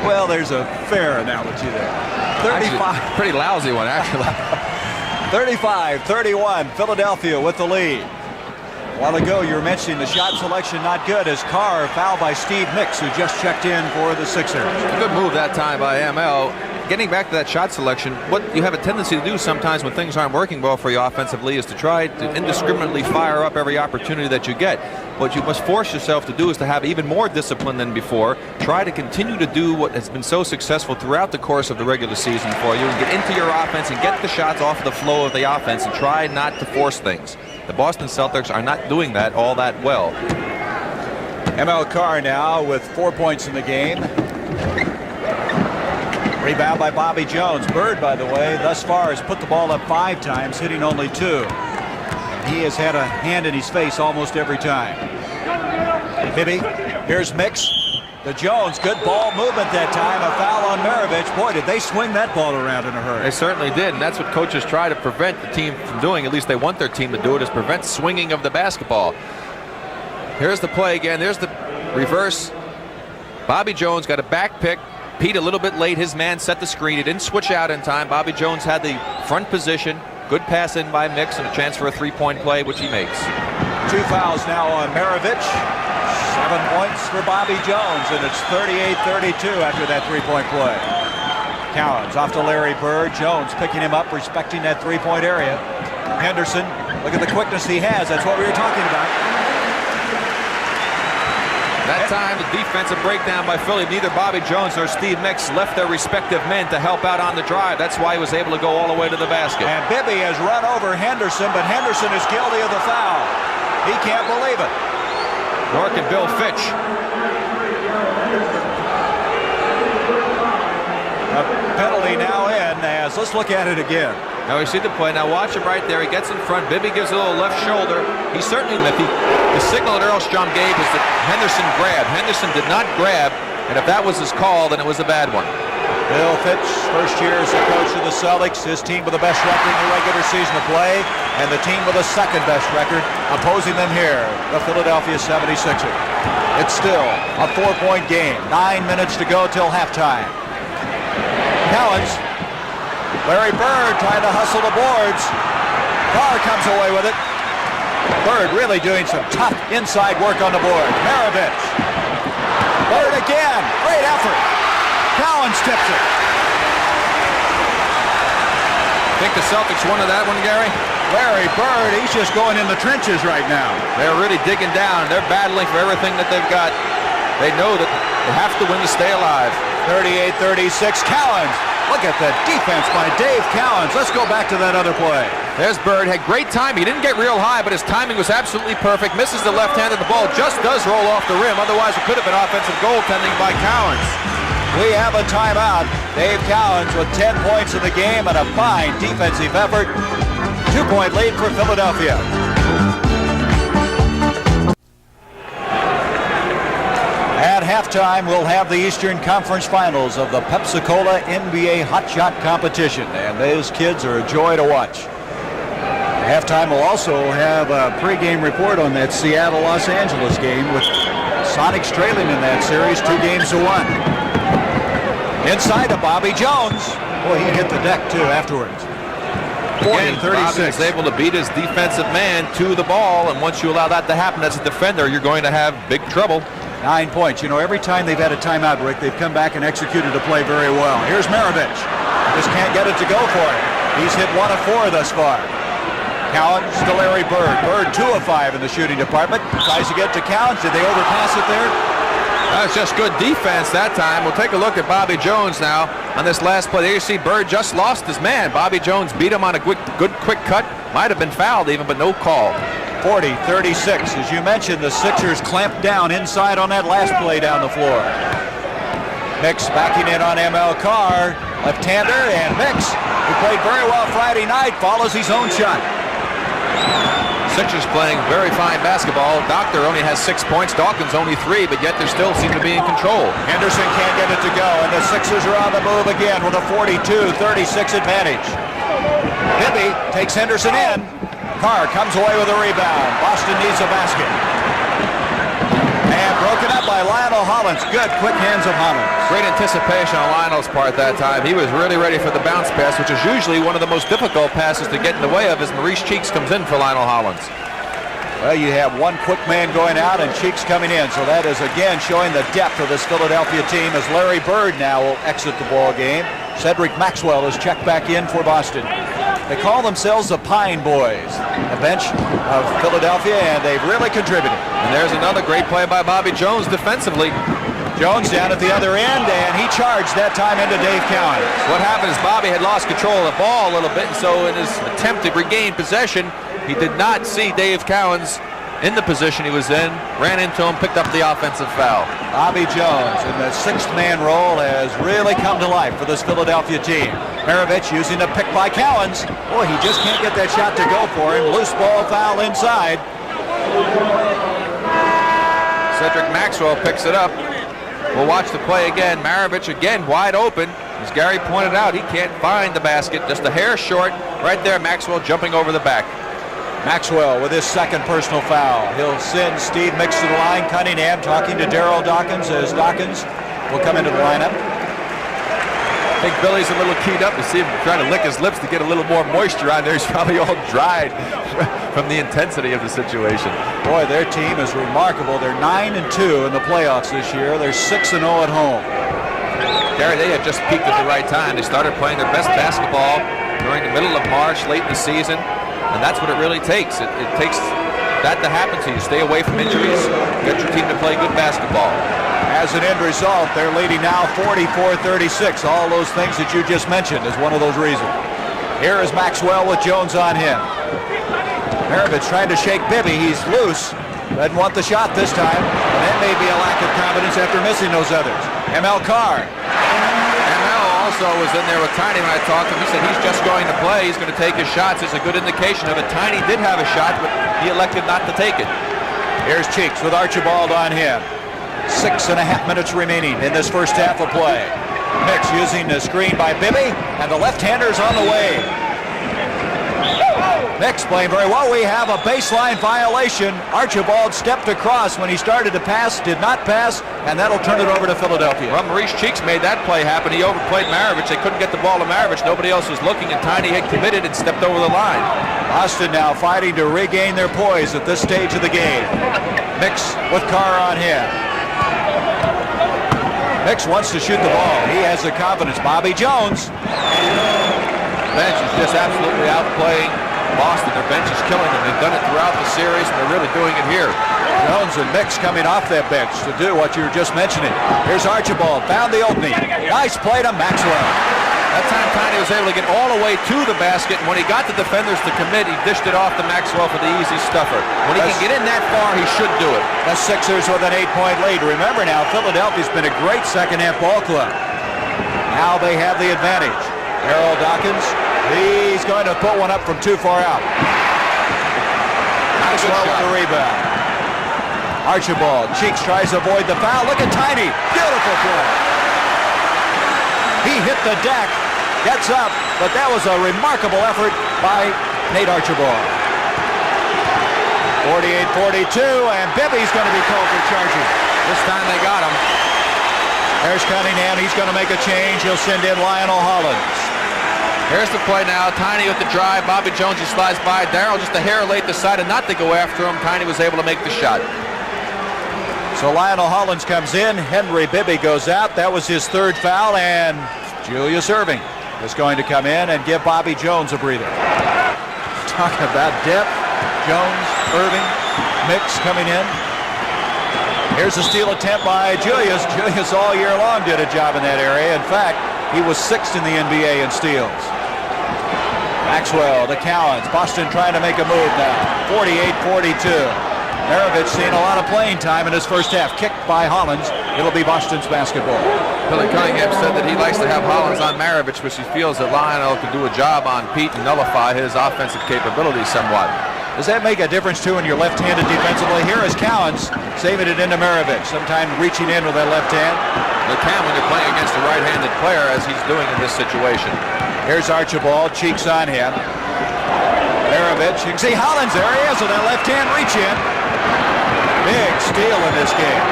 Well, there's a fair analogy there. 35. Actually, pretty lousy one, actually. 35-31, Philadelphia with the lead. A while ago, you were mentioning the shot selection not good as Carr fouled by Steve Mix, who just checked in for the Sixers. A good move that time by ML. Getting back to that shot selection, what you have a tendency to do sometimes when things aren't working well for you offensively is to try to indiscriminately fire up every opportunity that you get. What you must force yourself to do is to have even more discipline than before. Try to continue to do what has been so successful throughout the course of the regular season for you and get into your offense and get the shots off of the flow of the offense and try not to force things. The Boston Celtics are not doing that all that well. ML Carr now with 4 points in the game. Rebound by Bobby Jones. Bird, by the way, thus far has put the ball up 5 times, hitting only 2. He has had a hand in his face almost every time. Bibby, here's Mix. The Jones, good ball movement that time. A foul on Maravich. Boy, did they swing that ball around in a hurry. They certainly did, and that's what coaches try to prevent the team from doing. At least they want their team to do it, is prevent swinging of the basketball. Here's the play again. There's the reverse. Bobby Jones got a back pick. Pete a little bit late. His man set the screen. He didn't switch out in time. Bobby Jones had the front position. Good pass in by Mix and a chance for a 3-point play, which he makes. 2 fouls now on Maravich. 7 points for Bobby Jones, and it's 38-32 after that 3-point play. Cowens off to Larry Bird. Jones picking him up, respecting that 3-point area. Henderson, look at the quickness he has. That's what we were talking about. That time, the defensive breakdown by Philly. Neither Bobby Jones nor Steve Mix left their respective men to help out on the drive. That's why he was able to go all the way to the basket. And Bibby has run over Henderson, but Henderson is guilty of the foul. He can't believe it. Nor can Bill Fitch. A penalty now in as, let's look at it again. Now we see the play. Now watch him right there. He gets in front. Bibby gives a little left shoulder. He certainly, the signal that Earlstrom gave is that Henderson grabbed. Henderson did not grab, and if that was his call, then it was a bad one. Bill Fitch, first year as the coach of the Celtics, his team with the best record in the regular season to play, and the team with the second best record opposing them here, the Philadelphia 76ers. It's still a 4-point game. 9 minutes to go till halftime. Cowens. Larry Bird trying to hustle the boards. Carr comes away with it. Bird really doing some tough inside work on the board. Maravich. Bird again. Great effort. Cowens tips it. Think the Celtics wanted that one, Gary? Larry Bird, he's just going in the trenches right now. They're really digging down. They're battling for everything that they've got. They know that they have to win to stay alive. 38-36. Cowens. Look at the defense by Dave Cowens. Let's go back to that other play. There's Bird. Had great time. He didn't get real high, but his timing was absolutely perfect. Misses the left hand, and the ball just does roll off the rim. Otherwise, it could have been offensive goaltending by Cowens. We have a timeout. Dave Cowens with 10 points in the game and a fine defensive effort. 2-point lead for Philadelphia. At halftime, we'll have the Eastern Conference Finals of the Pepsi-Cola NBA Hot Shot Competition, and those kids are a joy to watch. Halftime, we'll also have a pregame report on that Seattle-Los Angeles game with Sonics trailing in that series 2-1. Inside to Bobby Jones. Boy, he hit the deck, too, afterwards. 40-36. Is able to beat his defensive man to the ball, and once you allow that to happen as a defender, you're going to have big trouble. 9 points. You know, every time they've had a timeout, Rick, they've come back and executed the play very well. Here's Maravich. Just can't get it to go for him. He's hit 1 of 4 thus far. Cowens to Larry Bird. Bird 2 of 5 in the shooting department. Tries to get to Cowens. Did they overpass it there? That's just good defense that time. We'll take a look at Bobby Jones now on this last play. There you see Bird just lost his man. Bobby Jones beat him on a good quick cut. Might have been fouled even, but no call. 40-36. As you mentioned, the Sixers clamped down inside on that last play down the floor. Mix backing in on ML Carr. Left-hander, and Mix, who played very well Friday night, follows his own shot. Sixers playing very fine basketball. Doctor only has 6 points. Dawkins only 3, but yet they still seem to be in control. Henderson can't get it to go, and the Sixers are on the move again with a 42-36 advantage. Bibby takes Henderson in. Carr comes away with a rebound. Boston needs a basket. And broken up by Lionel Hollins. Good, quick hands of Hollins. Great anticipation on Lionel's part that time. He was really ready for the bounce pass, which is usually one of the most difficult passes to get in the way of as Maurice Cheeks comes in for Lionel Hollins. Well, you have one quick man going out and Cheeks coming in, so that is again showing the depth of this Philadelphia team as Larry Bird now will exit the ball game. Cedric Maxwell is checked back in for Boston. They call themselves the Pine Boys, the bench of Philadelphia, and they've really contributed. And there's another great play by Bobby Jones defensively. Jones down at the other end, and he charged that time into Dave Cowens. What happened is Bobby had lost control of the ball a little bit, and so in his attempt to regain possession, he did not see Dave Cowens in the position he was in, ran into him, picked up the offensive foul. Bobby Jones in the sixth-man role has really come to life for this Philadelphia team. Maravich using the pick by Cowens. Boy, he just can't get that shot to go for him. Loose ball foul inside. Cedric Maxwell picks it up. We'll watch the play again. Maravich again wide open. As Gary pointed out, he can't find the basket. Just a hair short. Right there, Maxwell jumping over the back. Maxwell with his second personal foul. He'll send Steve Mix to the line. Cunningham talking to Daryl Dawkins as Dawkins will come into the lineup. I think Billy's a little keyed up. You see him trying to lick his lips to get a litlittle more moisture on there. He's probably all dried from the intensity of the situation. Boy, their team is remarkable. They're 9-2 in the playoffs this year. They're 6-0 at home. Gary, they had just peaked at the right time. They started playing their best basketball during the middle of March, late in the season. And that's what it really takes. It takes that to happen to you. Stay away from injuries. Get your team to play good basketball. As an end result, they're leading now 44-36. All those things that you just mentioned is one of those reasons. Here is Maxwell with Jones on him. Maravich trying to shake Bibby. He's loose. Doesn't want the shot this time. And that may be a lack of confidence after missing those others. ML Carr. Also was in there with Tiny when I talked to him. He said he's just going to play. He's going to take his shots. It's a good indication of it. Tiny did have a shot, but he elected not to take it. Here's Cheeks with Archibald on him. 6.5 minutes remaining in this first half of play. Mix using the screen by Bibby, and the left-hander's on the way. Mix playing very well. We have a baseline violation. Archibald stepped across when he started to pass, did not pass, and that'll turn it over to Philadelphia. Well, Maurice Cheeks made that play happen. He overplayed Maravich. They couldn't get the ball to Maravich. Nobody else was looking, and Tiny had committed and stepped over the line. Boston now fighting to regain their poise at this stage of the game. Mix with Carr on him. Mix wants to shoot the ball. He has the confidence. Bobby Jones. Bench is just absolutely outplaying Boston. Their bench is killing them. They've done it throughout the series, and they're really doing it here. Jones and Mix coming off that bench to do what you were just mentioning. Here's Archibald. Found the opening. Nice play to Maxwell. That time Tiny was able to get all the way to the basket, and when he got the defenders to commit, he dished it off to Maxwell for the easy stuffer. When he can get in that far, he should do it. The Sixers with an 8-point lead. Remember now, Philadelphia's been a great second-half ball club. Now they have the advantage. Daryl Dawkins, he's going to put one up from too far out. Maxwell with the rebound. Archibald, Cheeks tries to avoid the foul. Look at Tiny, beautiful play. He hit the deck, gets up, but that was a remarkable effort by Nate Archibald. 48-42, and Bibby's going to be called for charging. This time they got him. There's Cunningham, he's going to make a change. He'll send in Lionel Hollins. Here's the play now. Tiny with the drive. Bobby Jones, he slides by. Darryl just a hair late decided not to go after him. Tiny was able to make the shot. So Lionel Hollins comes in. Henry Bibby goes out. That was his third foul, and Julius Erving is going to come in and give Bobby Jones a breather. Talking about depth. Jones, Erving, Mix coming in. Here's a steal attempt by Julius. Julius all year long did a job in that area. In fact, he was 6th in the NBA in steals. Maxwell to Cowens. Boston trying to make a move now. 48-42. Maravich seeing a lot of playing time in his first half. Kicked by Hollins. It'll be Boston's basketball. Billy Cunningham said that he likes to have Hollins on Maravich, which he feels that Lionel could do a job on Pete and nullify his offensive capabilities somewhat. Does that make a difference, too, when you're left-handed defensively? Here is Cowens saving it into Maravich, sometimes reaching in with that left hand. They can when you're playing against a right-handed player, as he's doing in this situation. Here's Archibald, cheeks on him. Maravich, you can see Hollins there. He has with that left hand reach in. Big steal in this game.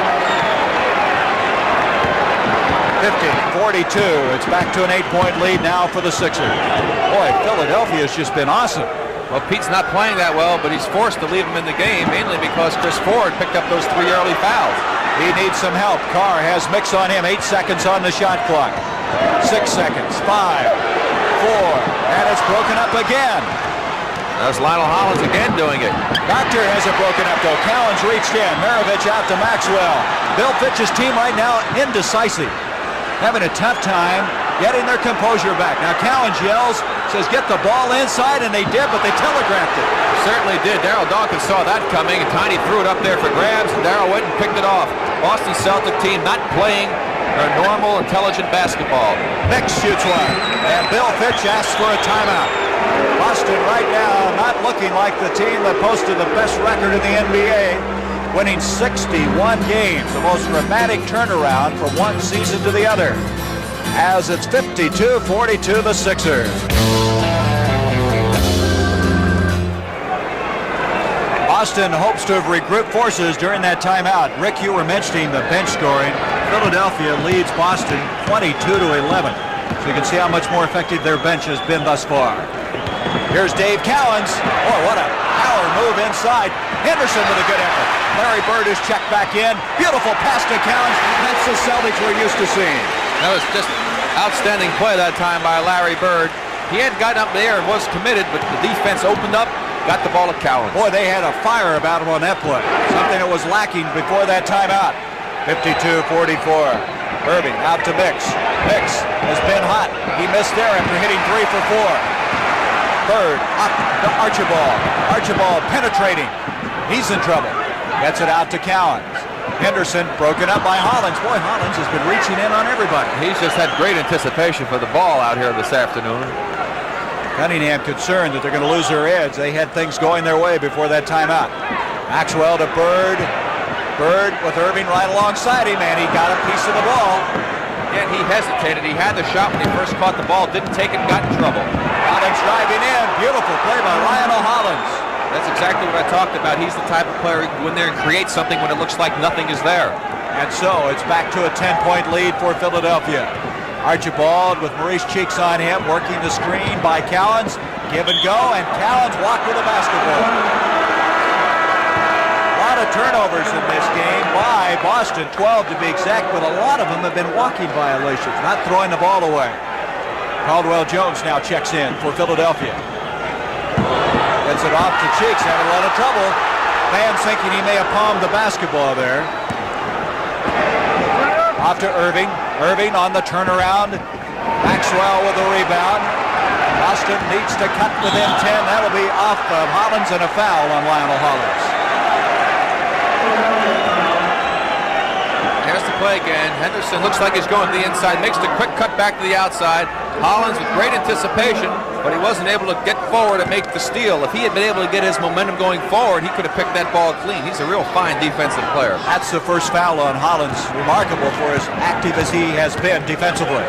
50-42. It's back to an 8-point lead now for the Sixers. Boy, Philadelphia's just been awesome. Well, Pete's not playing that well, but he's forced to leave him in the game, mainly because Chris Ford picked up those 3 early fouls. He needs some help. Carr has mix on him. 8 seconds on the shot clock. 6 seconds. 5, 4, and it's broken up again. There's Lionel Hollins again doing it. Doctor has it broken up, though. Cowens reached in. Maravich out to Maxwell. Bill Fitch's team right now indecisive. Having a tough time getting their composure back. Now Cowens yells, says get the ball inside, and they did, but they telegraphed it. Certainly did. Darryl Dawkins saw that coming, and Tiny threw it up there for grabs, and Darryl went and picked it off. Boston Celtic team not playing their normal, intelligent basketball. Mix shoots one, and Bill Fitch asks for a timeout. Boston right now not looking like the team that posted the best record in the NBA, winning 61 games, the most dramatic turnaround from one season to the other, as it's 52-42 the Sixers. Boston hopes to have regrouped forces during that timeout. Rick, you were mentioning the bench scoring. Philadelphia leads Boston 22-11. So you can see how much more effective their bench has been thus far. Here's Dave Cowens. Oh, what a power move inside. Henderson with a good effort. Larry Bird is checked back in. Beautiful pass to Cowens. That's the Celtics we're used to seeing. That was just outstanding play that time by Larry Bird. He had gotten up there and was committed, but the defense opened up, got the ball to Cowens. Boy, they had a fire about him on that play. Something that was lacking before that timeout. 52-44. Erving out to Mix. Mix has been hot. He missed there after hitting 3 for 4. Bird up to Archibald. Archibald penetrating. He's in trouble. Gets it out to Cowens. Henderson broken up by Hollins. Boy, Hollins has been reaching in on everybody. He's just had great anticipation for the ball out here this afternoon. Cunningham concerned that they're going to lose their edge. They had things going their way before that timeout. Maxwell to Bird. Bird with Erving right alongside him, and he got a piece of the ball. Again, he hesitated. He had the shot when he first caught the ball, didn't take it, got in trouble. Hollins driving in. Beautiful play by Lionel Hollins. That's exactly what I talked about. He's the type of player who can go in there and create something when it looks like nothing is there. And so it's back to a 10-point lead for Philadelphia. Archibald with Maurice Cheeks on him, working the screen by Cowens. Give and go, and Cowens walked with the basketball. A lot of turnovers in this game by Boston, 12 to be exact, but a lot of them have been walking violations, not throwing the ball away. Caldwell Jones now checks in for Philadelphia. Gets it off to Cheeks, having a lot of trouble. Fans thinking he may have palmed the basketball there. Off to Erving. Erving on the turnaround. Maxwell with the rebound. Boston needs to cut within 10. That'll be off of Hollins and a foul on Lionel Hollins. Here's the play again. Henderson looks like he's going to the inside. Makes the quick cut back to the outside. Hollins with great anticipation, but he wasn't able to get forward and make the steal. If he had been able to get his momentum going forward, he could have picked that ball clean. He's a real fine defensive player. That's the first foul on Hollins. Remarkable for as active as he has been defensively.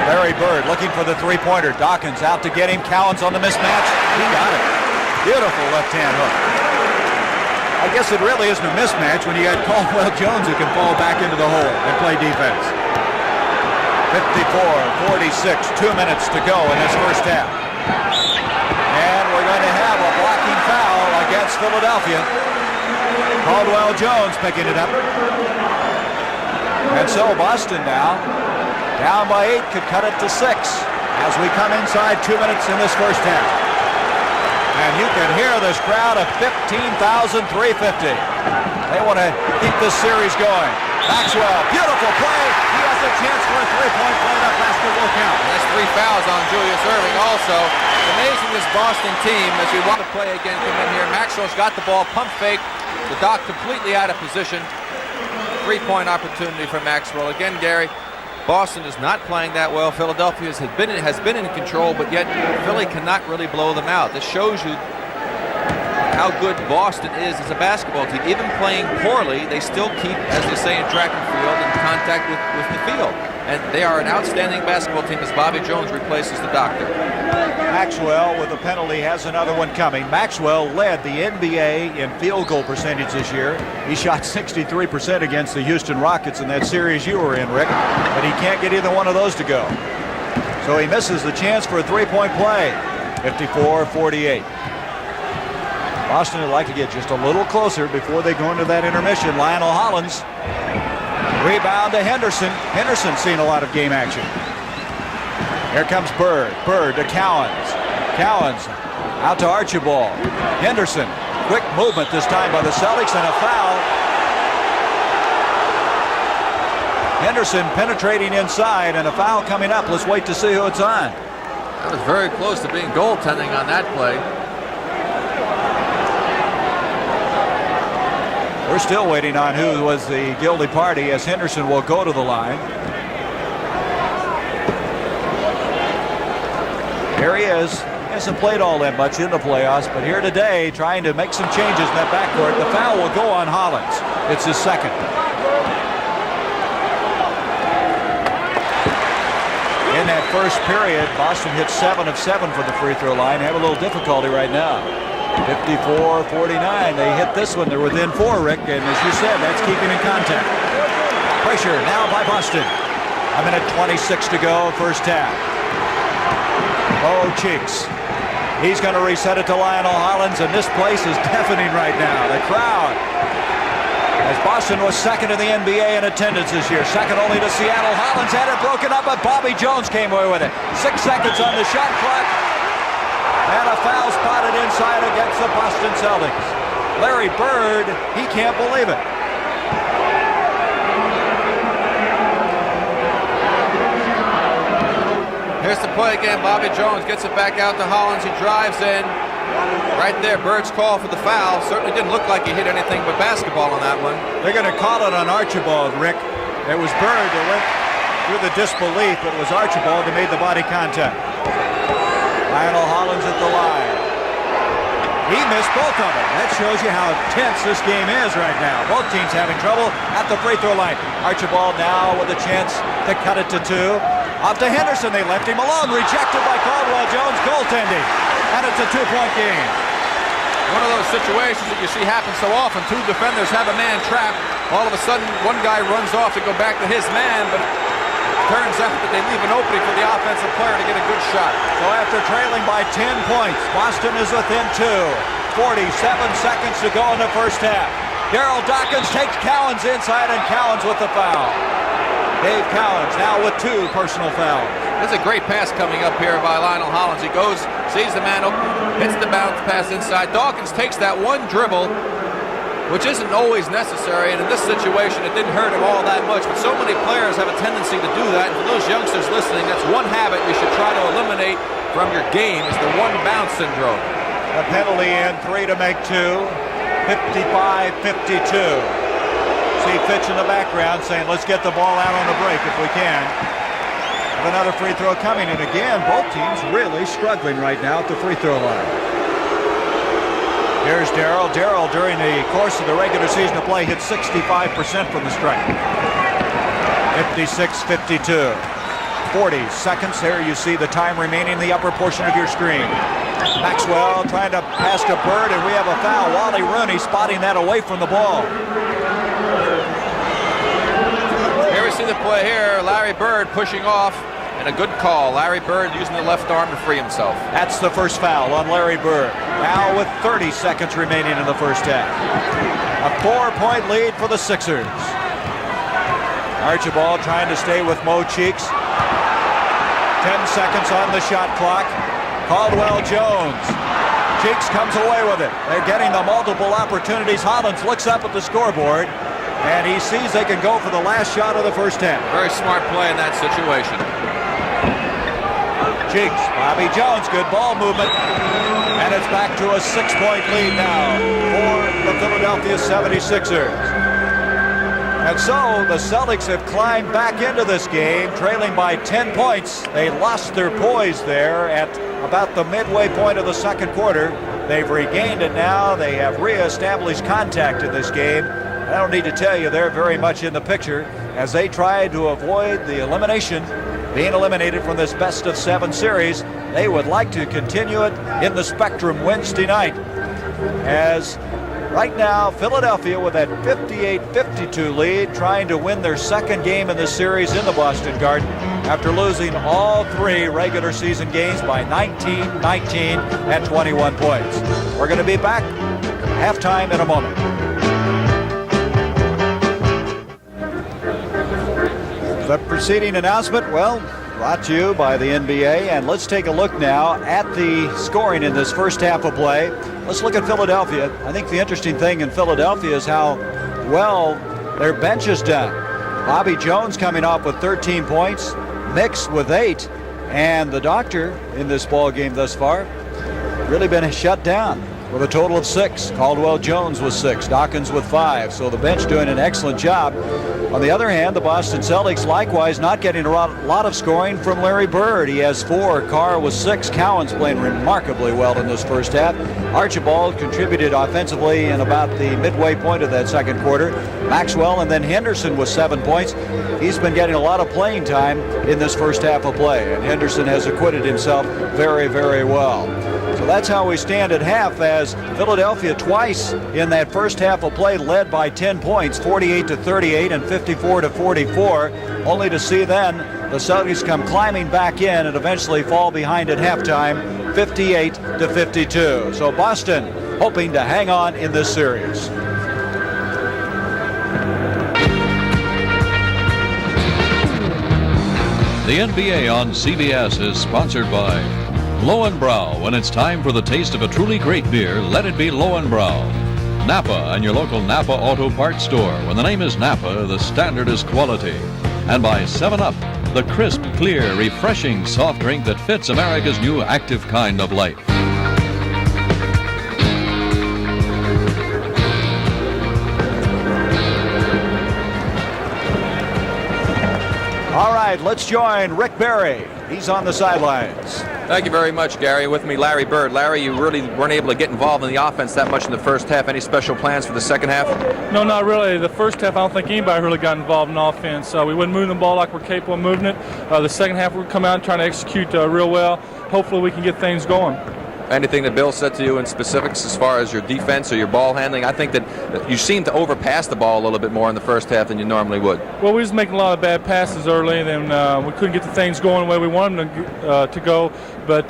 Larry Bird looking for the three-pointer. Dawkins out to get him. Cowens on the mismatch. He got it. Beautiful left-hand hook. I guess it really isn't a mismatch when you got Caldwell Jones who can fall back into the hole and play defense. 54-46, 2 minutes to go in this first half. And we're going to have a blocking foul against Philadelphia. Caldwell Jones picking it up. And so Boston now, down by 8, could cut it to 6 as we come inside 2 minutes in this first half. And you can hear this crowd of 15,350. They want to keep this series going. Maxwell, beautiful play. He has a chance for a three-point play. That basket will count. That's 3 3 fouls on Julius Erving also. It's amazing this Boston team, as we want to play again, come in here. Maxwell's got the ball, pump fake. The Doc completely out of position. 3-point opportunity for Maxwell. Again, Gary, Boston is not playing that well. Philadelphia has been in control, but yet Philly cannot really blow them out. This shows you how good Boston is as a basketball team. Even playing poorly, they still keep, as they say in track and field, in contact with the field. And they are an outstanding basketball team as Bobby Jones replaces the Doctor. Maxwell with a penalty has another one coming. Maxwell led the NBA in field goal percentage this year. He shot 63% against the Houston Rockets in that series you were in, Rick, but he can't get either one of those to go. So he misses the chance for a 3-point play. 54-48. Boston would like to get just a little closer before they go into that intermission. Lionel Hollins. Rebound to Henderson. Henderson seen a lot of game action. Here comes Bird. Bird to Cowens. Cowens out to Archibald. Henderson. Quick movement this time by the Celtics and a foul. Henderson penetrating inside and a foul coming up. Let's wait to see who it's on. That was very close to being goaltending on that play. We're still waiting on who was the guilty party, as Henderson will go to the line. Here he is. He hasn't played all that much in the playoffs, but here today trying to make some changes in that backcourt. The foul will go on Hollins. It's his second. In that first period, Boston hit 7 of 7 for the free throw line. Have a little difficulty right now. 54-49. They hit this one. They're within 4, Rick, and as you said, that's keeping in contact. Pressure now by Boston. A minute 26 to go, first half. Cheeks. He's going to reset it to Lionel Hollins, and this place is deafening right now. The crowd, as Boston was second in the NBA in attendance this year, second only to Seattle. Hollins had it broken up, but Bobby Jones came away with it. 6 seconds on the shot clock. And a foul spotted inside against the Boston Celtics. Larry Bird, he can't believe it. Here's the play again. Bobby Jones gets it back out to Hollins. He drives in. Right there, Bird's call for the foul. Certainly didn't look like he hit anything but basketball on that one. They're going to call it on Archibald, Rick. It was Bird that went through the disbelief, but it was Archibald who made the body contact. Lionel Hollins at the line. He missed both of them. That shows you how tense this game is right now. Both teams having trouble at the free throw line. Archibald now with a chance to cut it to 2. Up to Henderson. They left him alone. Rejected by Caldwell Jones. Goaltending. And it's a 2-point game. One of those situations that you see happen so often. 2 defenders have a man trapped. All of a sudden, one guy runs off to go back to his man, but turns out that they leave an opening for the offensive player to get a good shot. So after trailing by 10 points, Boston is within 2. 47 seconds to go in the first half. Daryl Dawkins takes Cowens inside, and Cowens with the foul. Dave Cowens now with 2 personal fouls. There's a great pass coming up here by Lionel Hollins. He goes, sees the man open, hits the bounce pass inside. Dawkins takes that one dribble, which isn't always necessary, and in this situation it didn't hurt him all that much, but so many players have a tendency to do that, and for those youngsters listening, that's one habit you should try to eliminate from your game, is the one bounce syndrome. A penalty and 3 to make 2. 55-52. See Fitch in the background saying, let's get the ball out on the break if we can. Have another free throw coming, and again, both teams really struggling right now at the free throw line. Here's Darryl. Darryl, during the course of the regular season of play, hit 65% from the stripe. 56-52. 40 seconds. There you see the time remaining in the upper portion of your screen. Maxwell trying to pass to Bird, and we have a foul. Wally Rooney spotting that away from the ball. Here we see the play here. Larry Bird pushing off, and a good call. Larry Bird using the left arm to free himself. That's the first foul on Larry Bird. Now with 30 seconds remaining in the first half. A 4-point lead for the Sixers. Archibald trying to stay with Mo Cheeks. 10 seconds on the shot clock. Caldwell Jones. Cheeks comes away with it. They're getting the multiple opportunities. Hollins looks up at the scoreboard, and he sees they can go for the last shot of the first half. Very smart play in that situation. cheeks. Bobby Jones, good ball movement. And it's back to a 6-point lead now for the Philadelphia 76ers. And so the Celtics have climbed back into this game, trailing by 10 points. They lost their poise there at about the midway point of the second quarter. They've regained it now. They have reestablished contact in this game. I don't need to tell you they're very much in the picture as they try to avoid the elimination, being eliminated from this best-of-7 series. They would like to continue it in the Spectrum Wednesday night. As right now, Philadelphia with that 58-52 lead, trying to win their second game in this series in the Boston Garden after losing all 3 regular season games by 19, 19, and 21 points. We're going to be back halftime in a moment. The preceding announcement, well, brought to you by the NBA, and let's take a look now at the scoring in this first half of play. Let's look at Philadelphia. I think the interesting thing in Philadelphia is how well their bench has done. Bobby Jones coming off with 13 points, Mix with 8, and the Doctor in this ball game thus far really been shut down with a total of 6. Caldwell Jones with 6, Dawkins with 5, so the bench doing an excellent job. On the other hand, the Boston Celtics likewise not getting a lot of scoring from Larry Bird. He has 4, Carr with 6, Cowan's playing remarkably well in this first half. Archibald contributed offensively in about the midway point of that second quarter. Maxwell and then Henderson with 7 points. He's been getting a lot of playing time in this first half of play, and Henderson has acquitted himself very, very well. So that's how we stand at half, as Philadelphia twice in that first half of play led by 10 points, 48-38 and 54-44, only to see then the Celtics come climbing back in and eventually fall behind at halftime, 58-52. So Boston hoping to hang on in this series. The NBA on CBS is sponsored by Lowenbrau. When it's time for the taste of a truly great beer, let it be Lowenbrau. Napa and your local Napa Auto Parts store. When the name is Napa, the standard is quality. And by 7-Up, the crisp, clear, refreshing soft drink that fits America's new active kind of life. All right, let's join Rick Barry. He's on the sidelines. Thank you very much, Gary. With me, Larry Bird. Larry, you really weren't able to get involved in the offense that much in the first half. Any special plans for the second half? No, not really. The first half, I don't think anybody really got involved in offense. We wouldn't move the ball like we're capable of moving it. The second half, we're come out and trying to execute real well. Hopefully, we can get things going. Anything that Bill said to you in specifics as far as your defense or your ball handling? I think that you seem to overpass the ball a little bit more in the first half than you normally would. Well, we was making a lot of bad passes early, and then we couldn't get the things going the way we wanted them to go. But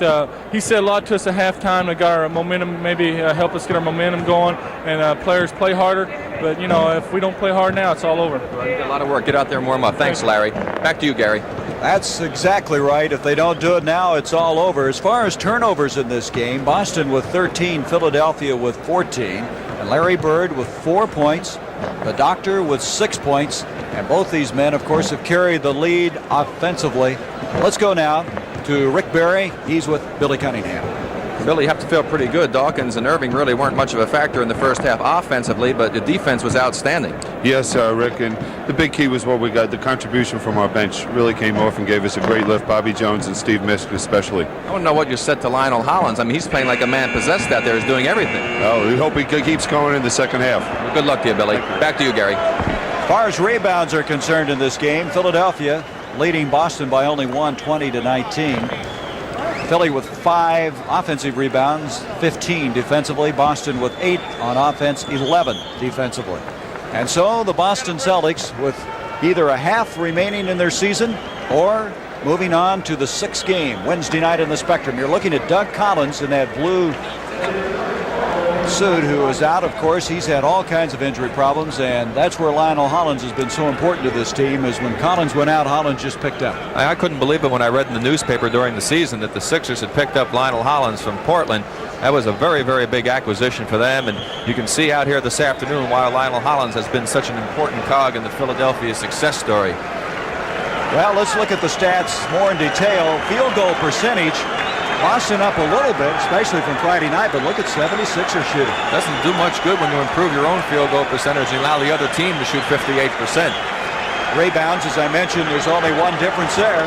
he said a lot to us at halftime to get our momentum, maybe help us get our momentum going, and players play harder. But, you know, if we don't play hard now, it's all over. Well, you got a lot of work. Get out there and warm up. Thanks, Larry. Back to you, Gary. That's exactly right. If they don't do it now, it's all over. As far as turnovers in this game, Boston with 13, Philadelphia with 14, and Larry Bird with 4 points, the Doctor with 6 points, and both these men, of course, have carried the lead offensively. Let's go now to Rick Barry. He's with Billy Cunningham. Billy, you have to feel pretty good. Dawkins and Erving really weren't much of a factor in the first half offensively, but the defense was outstanding. Yes, Rick, and the big key was what we got. The contribution from our bench really came off and gave us a great lift. Bobby Jones and Steve Misk especially. I want to know what you said to Lionel Hollins. I mean, he's playing like a man possessed out there. He's doing everything. Oh, we hope he keeps going in the second half. Well, good luck to you, Billy. Back to you, Gary. As far as rebounds are concerned in this game, Philadelphia leading Boston by only 20-19. Philly with 5 offensive rebounds, 15 defensively. Boston with 8 on offense, 11 defensively. And so the Boston Celtics with either a half remaining in their season or moving on to the 6th game Wednesday night in the Spectrum. You're looking at Doug Collins in that blue suit, who is out. Of course, he's had all kinds of injury problems, and that's where Lionel Hollins has been so important to this team, is when Collins went out, Hollins just picked up. I couldn't believe it when I read in the newspaper during the season that the Sixers had picked up Lionel Hollins from Portland. That was a very, very big acquisition for them, and you can see out here this afternoon why Lionel Hollins has been such an important cog in the Philadelphia success story. Well, let's look at the stats more in detail. Field goal percentage, Boston up a little bit, especially from Friday night, but look at 76er shooting. Doesn't do much good when you improve your own field goal percentage and allow the other team to shoot 58%. Rebounds, as I mentioned, there's only one difference there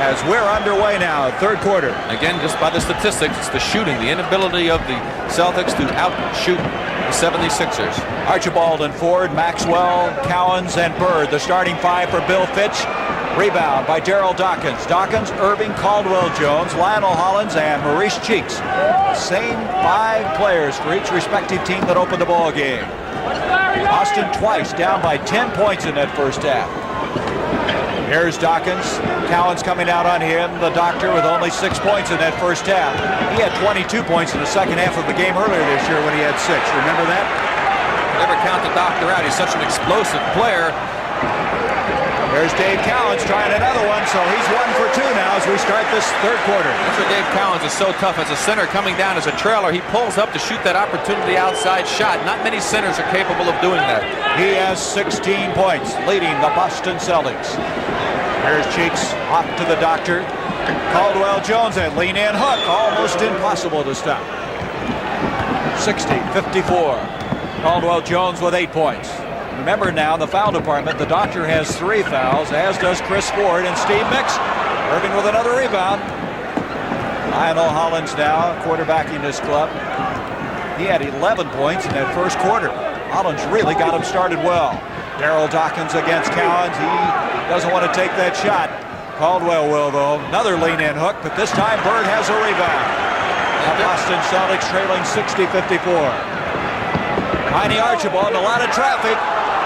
as we're underway now, third quarter. Again, just by the statistics, it's the shooting, the inability of the Celtics to outshoot the 76ers. Archibald and Ford, Maxwell, Cowens, and Bird, the starting five for Bill Fitch. Rebound by Daryl Dawkins. Dawkins, Erving, Caldwell Jones, Lionel Hollins, and Maurice Cheeks. Same five players for each respective team that opened the ball game. Boston twice down by 10 points in that first half. Here's Dawkins. Cowens coming out on him. The doctor with only 6 points in that first half. He had 22 points in the second half of the game earlier this year when he had 6. Remember that? Never count the doctor out. He's such an explosive player. There's Dave Cowens trying another one, so he's 1 for 2 now as we start this third quarter. That's where Dave Cowens is so tough as a center coming down as a trailer. He pulls up to shoot that opportunity outside shot. Not many centers are capable of doing that. He has 16 points, leading the Boston Celtics. Here's Cheeks off to the doctor. Caldwell Jones and lean in hook, almost impossible to stop. 60-54. Caldwell Jones with 8 points. Remember now, the foul department, the doctor has 3 fouls, as does Chris Ford and Steve Mix. Erving with another rebound. Lionel Hollins now quarterbacking this club. He had 11 points in that first quarter. Hollins really got him started well. Daryl Dawkins against Cowens. He doesn't want to take that shot. Caldwell will, though. Another lean-in hook, but this time Bird has a rebound. The Boston Celtics trailing 60-54. Tiny Archibald, a lot of traffic.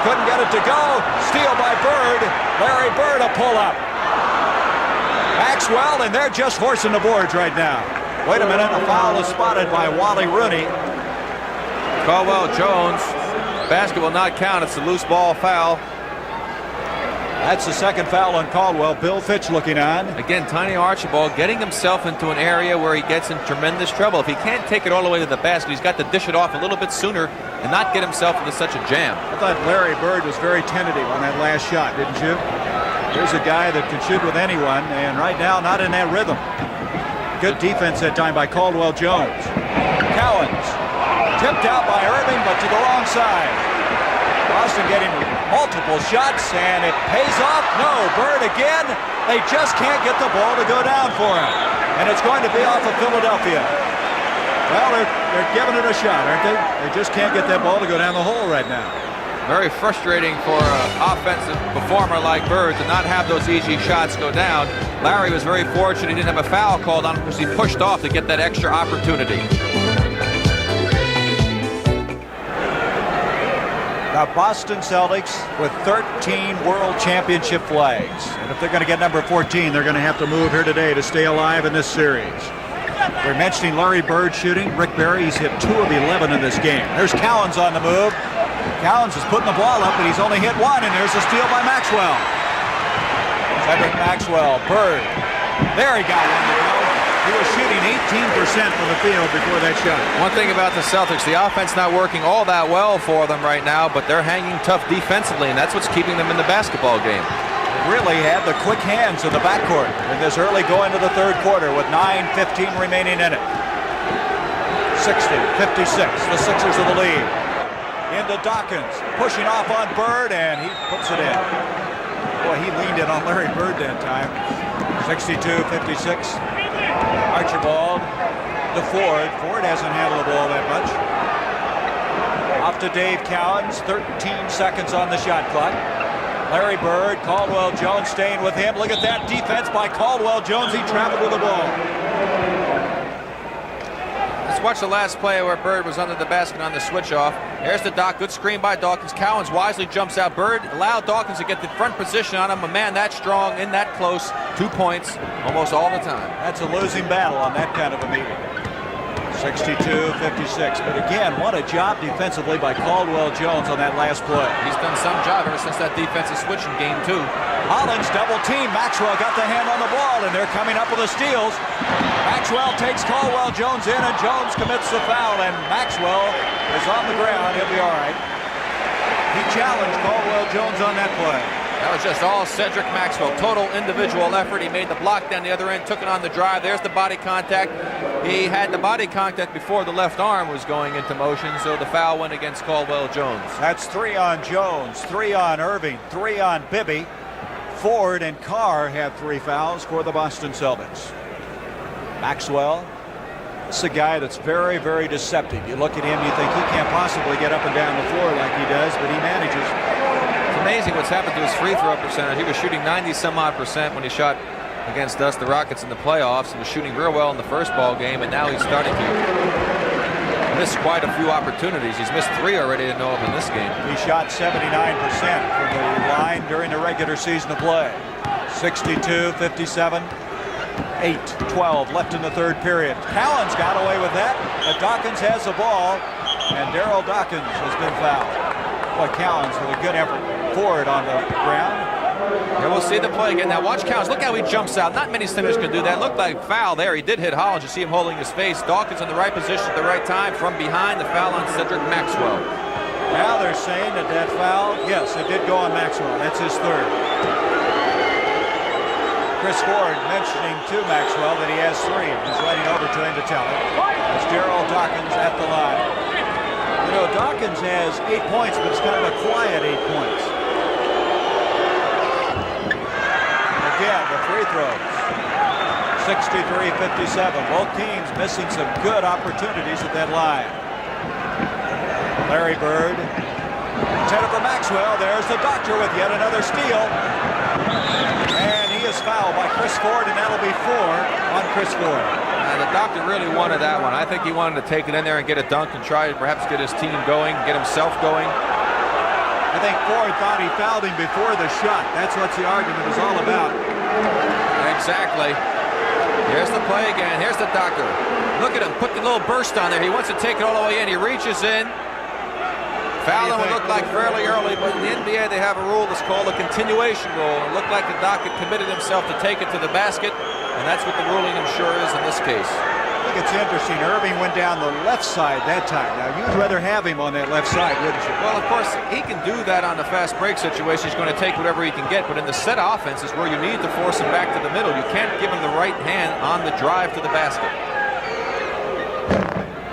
Couldn't get it to go. Steal by Bird. Larry Bird a pull-up. Maxwell, and they're just horsing the boards right now. Wait a minute, a foul is spotted by Wally Rooney. Caldwell Jones. Basket will not count. It's a loose ball foul. That's the second foul on Caldwell. Bill Fitch looking on. Again, Tiny Archibald getting himself into an area where he gets in tremendous trouble. If he can't take it all the way to the basket, he's got to dish it off a little bit sooner and not get himself into such a jam. I thought Larry Bird was very tentative on that last shot, didn't you? Here's a guy that can shoot with anyone, and right now not in that rhythm. Good defense that time by Caldwell Jones. Cowens tipped out by Erving, but to the wrong side. Boston getting multiple shots, and it pays off. No, Bird again. They just can't get the ball to go down for him. And it's going to be off of Philadelphia. Well, they're giving it a shot, aren't they? They just can't get that ball to go down the hole right now. Very frustrating for an offensive performer like Bird to not have those easy shots go down. Larry was very fortunate he didn't have a foul called on him because he pushed off to get that extra opportunity. The Boston Celtics with 13 World Championship flags. And if they're going to get number 14, they're going to have to move here today to stay alive in this series. We're mentioning Larry Bird shooting. Rick Barry, he's hit 2 of 11 in this game. There's Cowens on the move. Cowens is putting the ball up, but he's only hit 1, and there's a steal by Maxwell. Cedric Maxwell, Bird. There he got one. He was shooting 18% from the field before that shot. One thing about the Celtics, the offense not working all that well for them right now, but they're hanging tough defensively, and that's what's keeping them in the basketball game. Really had the quick hands in the backcourt in this early going to the third quarter with 9:15 remaining in it. 60-56, the Sixers of the lead. Into Dawkins, pushing off on Bird, and he puts it in. Boy, he leaned in on Larry Bird that time. 62-56. Archibald to Ford. Ford hasn't handled the ball that much. Off to Dave Cowens. 13 seconds on the shot clock. Larry Bird, Caldwell Jones staying with him. Look at that defense by Caldwell Jones. He traveled with the ball. Let's watch the last play where Bird was under the basket on the switch off. Here's the Doc. Good screen by Dawkins. Cowens wisely jumps out. Bird allowed Dawkins to get the front position on him. A man that strong and that close. 2 points almost all the time. That's a losing battle on that kind of a meeting. 62-56. But again, what a job defensively by Caldwell Jones on that last play. He's done some job ever since that defensive switch in game 2. Hollins double team. Maxwell got the hand on the ball, and they're coming up with the steals. Maxwell takes Caldwell Jones in, and Jones commits the foul, and Maxwell is on the ground. He'll be all right. He challenged Caldwell Jones on that play. That was just all Cedric Maxwell. Total individual effort. He made the block down the other end, took it on the drive. There's the body contact. He had the body contact before the left arm was going into motion, so the foul went against Caldwell Jones. That's 3 on Jones, 3 on Erving, 3 on Bibby. Ford and Carr have 3 fouls for the Boston Celtics. Maxwell, this is a guy that's very, very deceptive. You look at him, you think he can't possibly get up and down the floor like he does, but he manages. It's amazing what's happened to his free throw percentage. He was shooting 90-some-odd% when he shot against us, the Rockets, in the playoffs. He was shooting real well in the first ball game, and now he's starting to miss quite a few opportunities. He's missed 3 already to know of in this game. He shot 79% from the line during the regular season of play. 62, 57, 8-12 left in the third period. Callan's got away with that, but Dawkins has the ball, and Daryl Dawkins has been fouled. Boy, Callan's with a good effort. Ford on the ground. And we'll see the play again. Now watch Cowens. Look how he jumps out. Not many centers can do that. Looked like foul there. He did hit Hollins. You see him holding his face. Dawkins in the right position at the right time. From behind, the foul on Cedric Maxwell. Now they're saying that foul, yes, it did go on Maxwell. That's his third. Chris Ford mentioning to Maxwell that he has 3. He's writing over to him to tell him. It's Daryl Dawkins at the line. You know, Dawkins has 8 points, but it's kind of a quiet 8 points. Again, the free throws. 63-57. Both teams missing some good opportunities at that line. Larry Bird. Intended for Maxwell. There's the doctor with yet another steal. And he is fouled by Chris Ford, and that'll be 4 on Chris Ford. And the doctor really wanted that one. I think he wanted to take it in there and get a dunk and try to perhaps get his team going, get himself going. I think Ford thought he fouled him before the shot. That's what the argument is all about. Exactly. Here's the play again. Here's the doctor. Look at him. Put the little burst on there. He wants to take it all the way in. He reaches in. Fouling would look like fairly early, but in the NBA they have a rule that's called a continuation rule. It looked like the doctor committed himself to take it to the basket, and that's what the ruling I'm sure is in this case. I think it's interesting. Erving went down the left side that time. Now, you'd rather have him on that left side, wouldn't you? Well, of course, he can do that on the fast break situation. He's going to take whatever he can get, but in the set offense is where you need to force him back to the middle. You can't give him the right hand on the drive to the basket.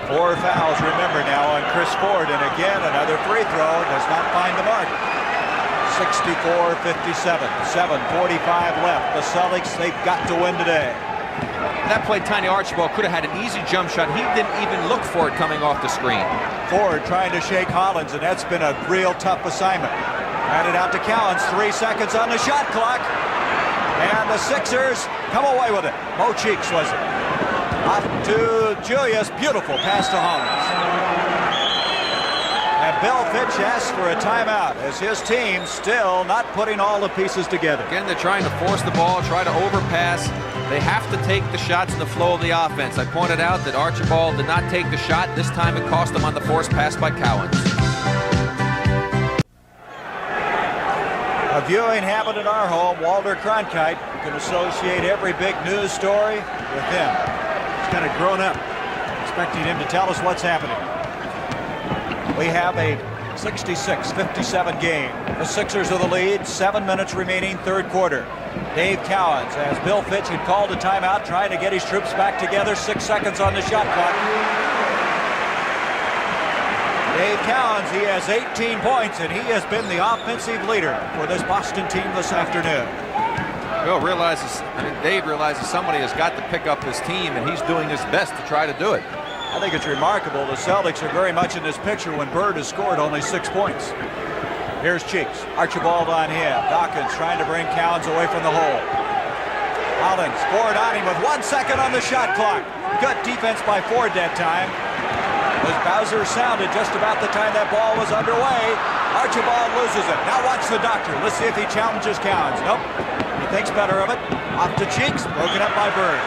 4 fouls, remember now, on Chris Ford, and again another free throw does not find the mark. 64-57, 7:45 left. The Celtics, they've got to win today. That play, Tiny Archibald could have had an easy jump shot. He didn't even look for it coming off the screen. Ford trying to shake Hollins, and that's been a real tough assignment. Batted out to Cowens, 3 seconds on the shot clock. And the Sixers come away with it. Mo Cheeks was it. Off to Julius, beautiful pass to Hollins. And Bill Fitch asks for a timeout as his team still not putting all the pieces together. Again, they're trying to force the ball, try to overpass. They have to take the shots in the flow of the offense. I pointed out that Archibald did not take the shot. This time it cost him on the forced pass by Cowens. A viewing habit in our home, Walter Cronkite. You can associate every big news story with him. He's kind of grown up, expecting him to tell us what's happening. We have a 66-57 game. The Sixers are the lead, 7 minutes remaining, third quarter. Dave Cowens, as Bill Fitch had called a timeout, trying to get his troops back together, 6 seconds on the shot clock. Dave Cowens, he has 18 points, and he has been the offensive leader for this Boston team this afternoon. Dave realizes somebody has got to pick up his team, and he's doing his best to try to do it. I think it's remarkable. The Celtics are very much in this picture when Bird has scored only 6 points. Here's Cheeks. Archibald on him. Dawkins trying to bring Cowens away from the hole. Hollins, Ford on him with 1 second on the shot clock. Good defense by Ford that time. As Bowser sounded just about the time that ball was underway, Archibald loses it. Now watch the doctor. Let's see if he challenges Cowens. Nope. He thinks better of it. Off to Cheeks. Broken up by Bird.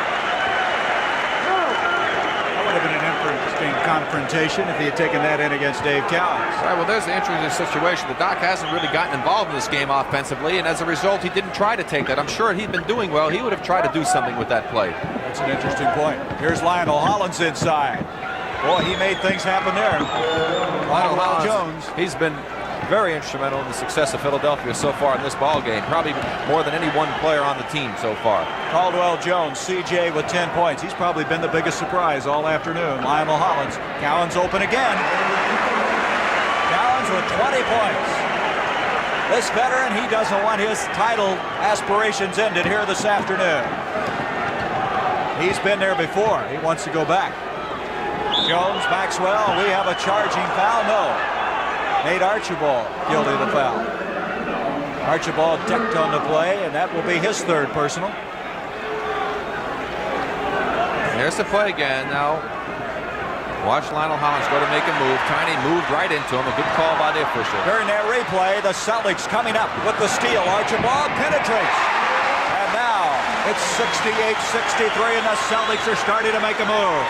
That would have been an interesting confrontation if he had taken that in against Dave Cowens. All right, well, there's the interesting situation. The Doc hasn't really gotten involved in this game offensively, and as a result, he didn't try to take that. I'm sure he'd been doing well. He would have tried to do something with that play. That's an interesting point. Here's Lionel Hollins inside. Boy, he made things happen there. Lionel Jones. He's been very instrumental in the success of Philadelphia so far in this ball game, probably more than any one player on the team so far. Caldwell Jones, CJ with 10 points. He's probably been the biggest surprise all afternoon. Lionel Hollins. Cowens open again. Cowens with 20 points. This veteran, he doesn't want his title aspirations ended here this afternoon. He's been there before. He wants to go back. Jones, Maxwell, we have a charging foul. No. Nate Archibald guilty of the foul. Archibald decked on the play, and that will be his third personal. There's the play again now. Watch Lionel Hollins go to make a move. Tiny moved right into him. A good call by the official. During that replay, the Celtics coming up with the steal. Archibald penetrates. And now it's 68-63, and the Celtics are starting to make a move.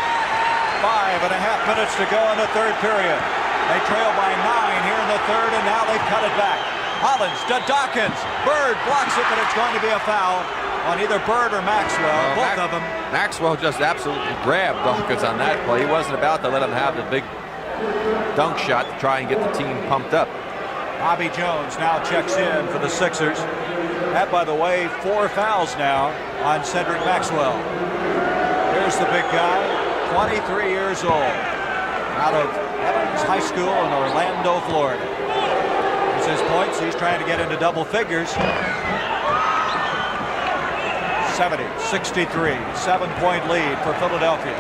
5.5 minutes to go in the third period. They trail by 9 here in the third, and now they've cut it back. Hollins to Dawkins. Bird blocks it, but it's going to be a foul on either Bird or Maxwell. Both of them. Maxwell just absolutely grabbed Dawkins on that play. He wasn't about to let him have the big dunk shot to try and get the team pumped up. Bobby Jones now checks in for the Sixers. That, by the way, 4 fouls now on Cedric Maxwell. Here's the big guy, 23 years old, out of Evans High School in Orlando, Florida. Here's his points. He's trying to get into double figures. 70-63, 7-point lead for Philadelphia.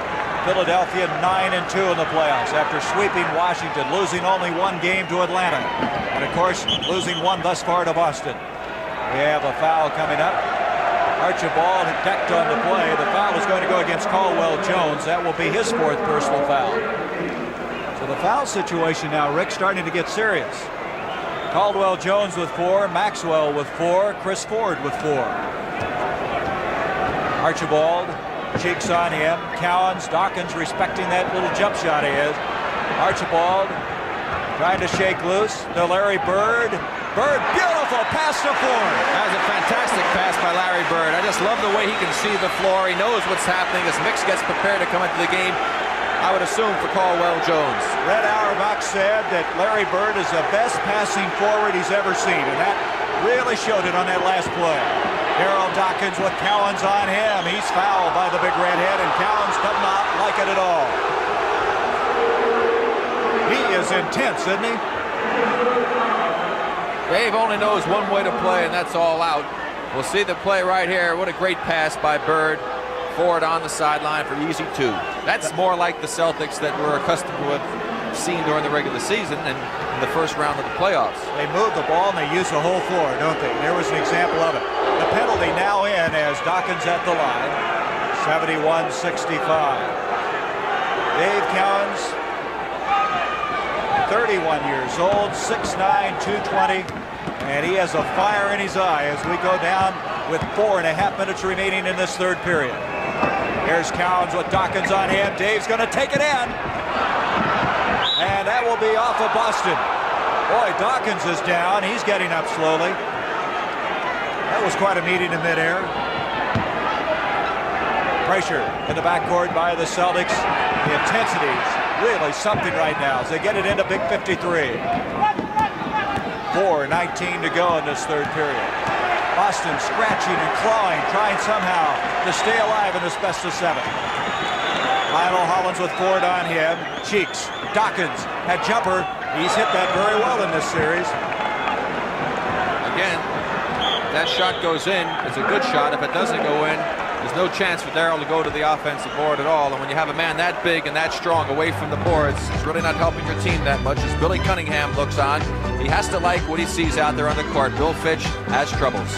Philadelphia 9-2 in the playoffs after sweeping Washington, losing only 1 game to Atlanta, and of course losing 1 thus far to Boston. We have a foul coming up. Archibald decked on the play. The foul is going to go against Caldwell Jones. That will be his 4th personal foul. So the foul situation now, Rick, starting to get serious. Caldwell Jones with 4, Maxwell with 4, Chris Ford with 4. Archibald, cheeks on him. Cowens, Dawkins respecting that little jump shot he is. Archibald trying to shake loose to Larry Bird. Bird, beautiful pass to Ford. That was a fantastic pass by Larry Bird. I just love the way he can see the floor. He knows what's happening as Mix gets prepared to come into the game. I would assume for Caldwell Jones. Red Auerbach said that Larry Bird is the best passing forward he's ever seen, and that really showed it on that last play. Darryl Dawkins with Cowens on him. He's fouled by the big redhead, and Cowens does not like it at all. He is intense, isn't he? Dave only knows one way to play, and that's all out. We'll see the play right here. What a great pass by Bird. Ford on the sideline for easy 2. That's more like the Celtics that we're accustomed to have seen during the regular season and in the first round of the playoffs. They move the ball and they use the whole floor, don't they? There was an example of it. The penalty now in as Dawkins at the line. 71-65. Dave Cowens, 31 years old, 6'9", 220, and he has a fire in his eye as we go down with 4.5 minutes remaining in this third period. Here's Cowens with Dawkins on him. Dave's going to take it in. And that will be off of Boston. Boy, Dawkins is down. He's getting up slowly. That was quite a meeting in midair. Pressure in the backcourt by the Celtics. The intensity is really something right now as they get it into Big 53. 4:19 to go in this third period. Boston scratching and clawing, trying somehow to stay alive in this best of 7. Lionel Hollins with Ford on him. Cheeks, Dawkins, that jumper. He's hit that very well in this series. Again, if that shot goes in, it's a good shot. If it doesn't go in, there's no chance for Darryl to go to the offensive board at all. And when you have a man that big and that strong away from the boards, it's really not helping your team that much. As Billy Cunningham looks on, he has to like what he sees out there on the court. Bill Fitch has troubles.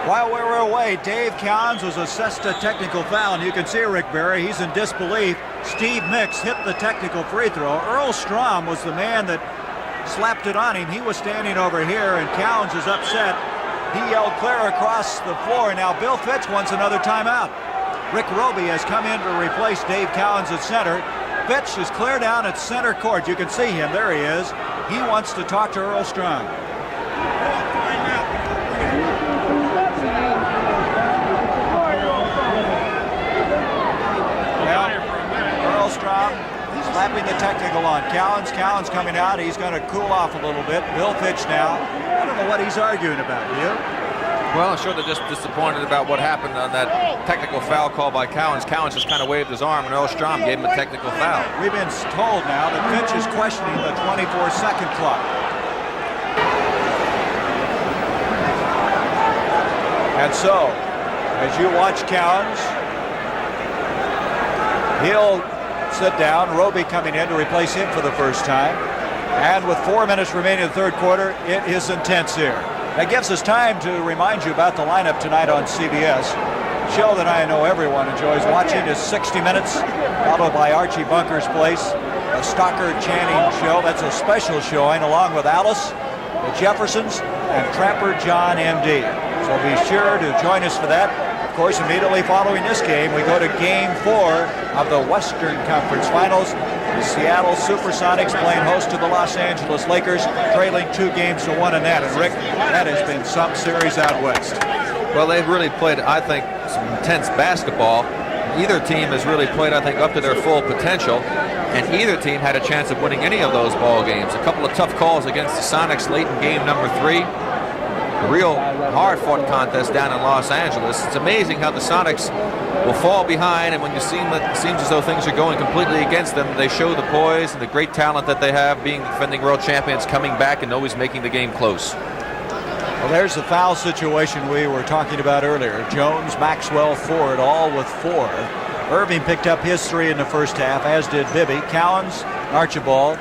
While we were away, Dave Cowens was assessed a technical foul, and you can see Rick Barry, he's in disbelief. Steve Mix hit the technical free throw. Earl Strom was the man that slapped it on him. He was standing over here, and Cowens is upset. He yelled clear across the floor. Now Bill Fitch wants another timeout. Rick Roby has come in to replace Dave Cowens at center. Fitch is clear down at center court. You can see him. There he is. He wants to talk to Earl Strom. Well, Earl Strom slapping the technical on Cowens. Cowens coming out. He's going to cool off a little bit. Bill Fitch now. I don't know what he's arguing about, do you? Well, I'm sure they're just disappointed about what happened on that technical foul call by Cowens. Cowens just kind of waved his arm, and Earl Strom gave him a technical foul. We've been told now that Fitch is questioning the 24-second clock. And so, as you watch Cowens, he'll sit down. Roby coming in to replace him for the first time. And with 4 minutes remaining in the third quarter, it is intense here. That gives us time to remind you about the lineup tonight on CBS. Show that I know everyone enjoys watching is 60 Minutes, followed by Archie Bunker's Place, a Stockard Channing show. That's a special showing, along with Alice, the Jeffersons, and Trapper John M.D. So be sure to join us for that. Of course, immediately following this game, we go to Game 4 of the Western Conference Finals. The Seattle Supersonics playing host to the Los Angeles Lakers, trailing 2-1 in that. And Rick, that has been some series out west. Well, they've really played, I think, some intense basketball. Either team has really played, I think, up to their full potential, and either team had a chance of winning any of those ball games. A couple of tough calls against the Sonics late in game number 3. A real hard-fought contest down in Los Angeles. It's amazing how the Sonics will fall behind, and when you see that it seems as though things are going completely against them, they show the poise and the great talent that they have, being defending world champions, coming back and always making the game close. Well, there's the foul situation we were talking about earlier. Jones, Maxwell, Ford, all with 4. Erving picked up his 3 in the first half, as did Bibby. Cowens, Archibald.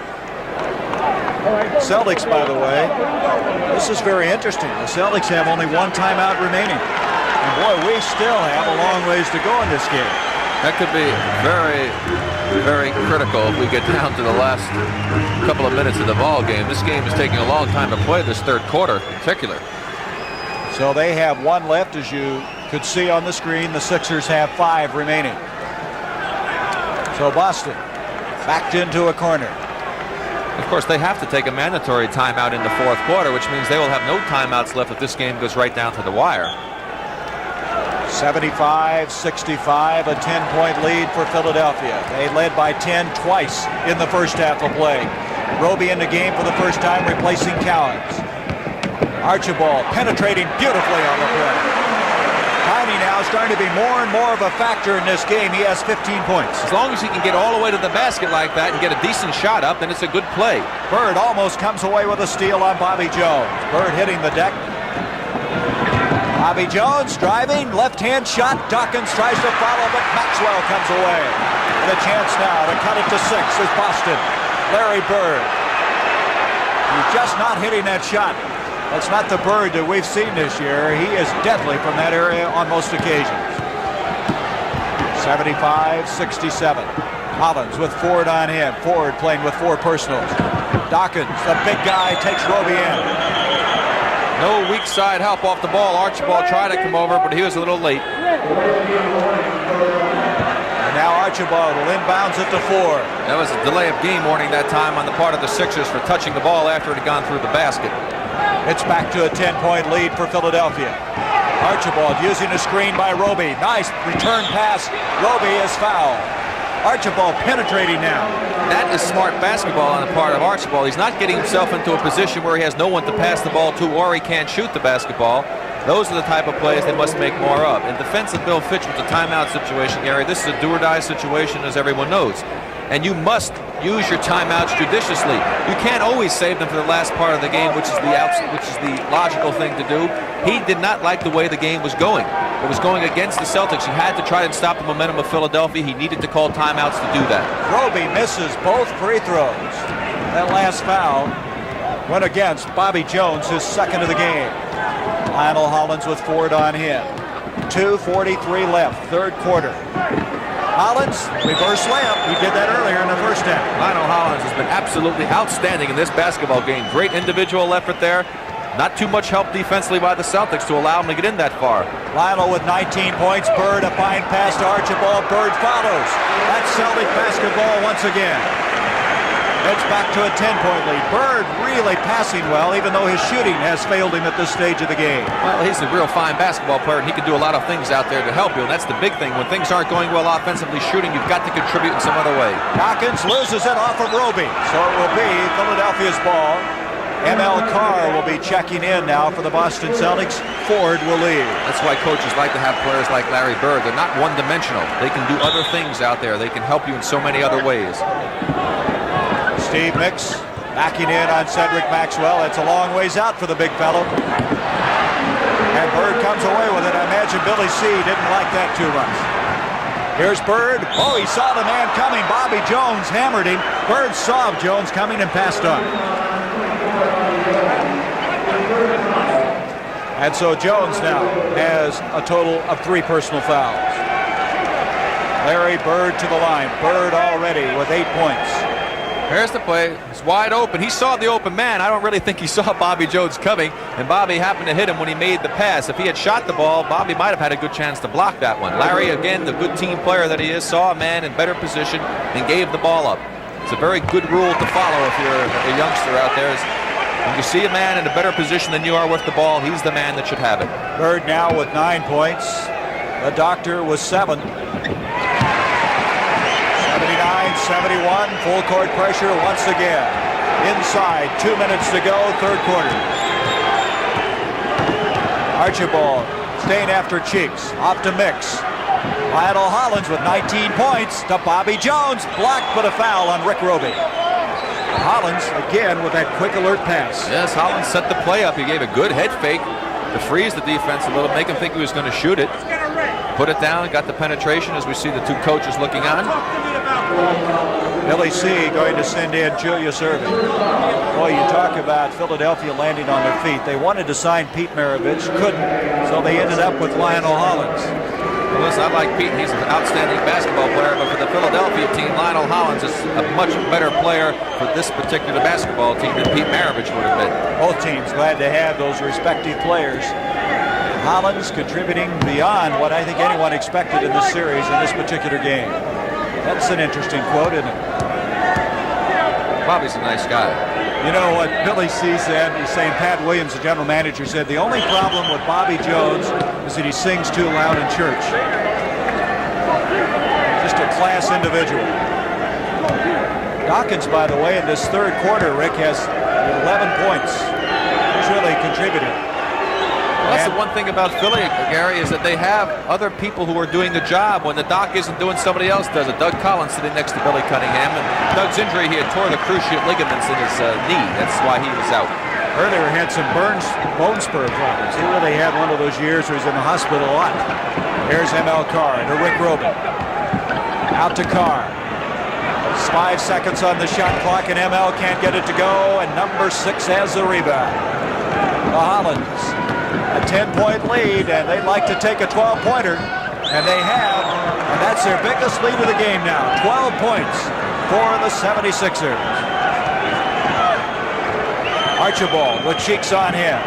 Celtics, by the way, this is very interesting. The Celtics have only 1 timeout remaining. And boy, we still have a long ways to go in this game. That could be very, very critical if we get down to the last couple of minutes of the ball game. This game is taking a long time to play, this third quarter in particular. So they have 1 left, as you could see on the screen. The Sixers have 5 remaining. So Boston backed into a corner. Of course, they have to take a mandatory timeout in the fourth quarter, which means they will have no timeouts left if this game goes right down to the wire. 75-65, a 10-point lead for Philadelphia. They led by 10 twice in the first half of play. Roby in the game for the first time, replacing Cowens. Archibald penetrating beautifully on the play. Tiny now is starting to be more and more of a factor in this game. He has 15 points. As long as he can get all the way to the basket like that and get a decent shot up, then it's a good play. Bird almost comes away with a steal on Bobby Jones. Bird hitting the deck. Bobby Jones driving, left-hand shot. Dawkins tries to follow, but Maxwell comes away. And a chance now to cut it to 6 is Boston. Larry Bird. He's just not hitting that shot. That's not the Bird that we've seen this year. He is deadly from that area on most occasions. 75-67. Hollins with Ford on him. Ford playing with 4 personals. Dawkins, the big guy, takes Roby in. No weak side help off the ball. Archibald tried to come over, but he was a little late. And now Archibald will inbounds it to Ford. That was a delay of game warning that time on the part of the Sixers for touching the ball after it had gone through the basket. It's back to a 10-point lead for Philadelphia. Archibald using a screen by Roby. Nice return pass. Roby is fouled. Archibald penetrating now. That is smart basketball on the part of Archibald. He's not getting himself into a position where he has no one to pass the ball to or he can't shoot the basketball. Those are the type of plays they must make more of. In defense of Bill Fitch with the timeout situation, Gary, this is a do-or-die situation, as everyone knows. And you must use your timeouts judiciously. You can't always save them for the last part of the game, which is the logical thing to do. He did not like the way the game was going. It was going against the Celtics. He had to try and stop the momentum of Philadelphia. He needed to call timeouts to do that. Roby misses both free throws. That last foul went against Bobby Jones, his second of the game. Lionel Hollins with Ford on him. 2:43 left, third quarter. Hollins, reverse layup. He did that earlier in the first half. Lionel Hollins has been absolutely outstanding in this basketball game. Great individual effort there. Not too much help defensively by the Celtics to allow him to get in that far. Lionel with 19 points. Bird, a fine pass to Archibald. Bird follows. That's Celtic basketball once again. It's back to a 10-point lead. Bird really passing well, even though his shooting has failed him at this stage of the game. Well, he's a real fine basketball player, and he can do a lot of things out there to help you, and that's the big thing. When things aren't going well offensively shooting, you've got to contribute in some other way. Dawkins loses it off of Roby, so it will be Philadelphia's ball. M.L. Carr will be checking in now for the Boston Celtics. Ford will leave. That's why coaches like to have players like Larry Bird. They're not one-dimensional. They can do other things out there. They can help you in so many other ways. Steve Mix backing in on Cedric Maxwell. It's a long ways out for the big fellow. And Bird comes away with it. I imagine Billy C. didn't like that too much. Here's Bird. Oh, he saw the man coming. Bobby Jones hammered him. Bird saw Jones coming and passed on. And so Jones now has a total of 3 personal fouls. Larry Bird to the line. Bird already with 8 points. Here's the play. It's wide open. He saw the open man. I don't really think he saw Bobby Jones coming, and Bobby happened to hit him when he made the pass. If he had shot the ball, Bobby might have had a good chance to block that one. Larry, again, the good team player that he is, saw a man in better position and gave the ball up. It's a very good rule to follow if you're a youngster out there. When you see a man in a better position than you are with the ball, he's the man that should have it. Bird now with 9 points. The Doctor with 7. 79-71, full court pressure once again. Inside, 2 minutes to go, third quarter. Archibald staying after Cheeks, off to Mix. Lionel Hollins with 19 points to Bobby Jones, blocked but a foul on Rick Roby. Hollins again with that quick alert pass. Yes, Hollins set the play up. He gave a good head fake to freeze the defense a little, make him think he was going to shoot it. Put it down, got the penetration as we see the 2 coaches looking on. Billy C. going to send in Julius Erving. Boy, you talk about Philadelphia landing on their feet. They wanted to sign Pete Maravich, couldn't, so they ended up with Lionel Hollins. Well, listen, I like Pete. He's an outstanding basketball player, but for the Philadelphia team, Lionel Hollins is a much better player for this particular basketball team than Pete Maravich would have been. Both teams glad to have those respective players. Hollins contributing beyond what I think anyone expected in this series, in this particular game. That's an interesting quote, isn't it? Bobby's a nice guy. You know what Billy C. said? He's saying Pat Williams, the general manager, said the only problem with Bobby Jones is that he sings too loud in church. Just a class individual. Dawkins, by the way, in this third quarter, Rick, has 11 points. He's really contributed. Well, that's the one thing about Philly, Gary, is that they have other people who are doing the job when the doc isn't doing, somebody else does it. Doug Collins sitting next to Billy Cunningham, and Doug's injury, he had tore the cruciate ligaments in his knee. That's why he was out. Earlier had some bone spur problems. He really had one of those years where he's in the hospital a lot. Here's M.L. Carr to Rick Roby. Out to Carr. 5 seconds on the shot clock, and M.L. can't get it to go, and number 6 has the rebound. Hollins. A 10-point lead, and they'd like to take a 12-pointer, and they have, and that's their biggest lead of the game now. 12 points for the 76ers. Archibald with Cheeks on him.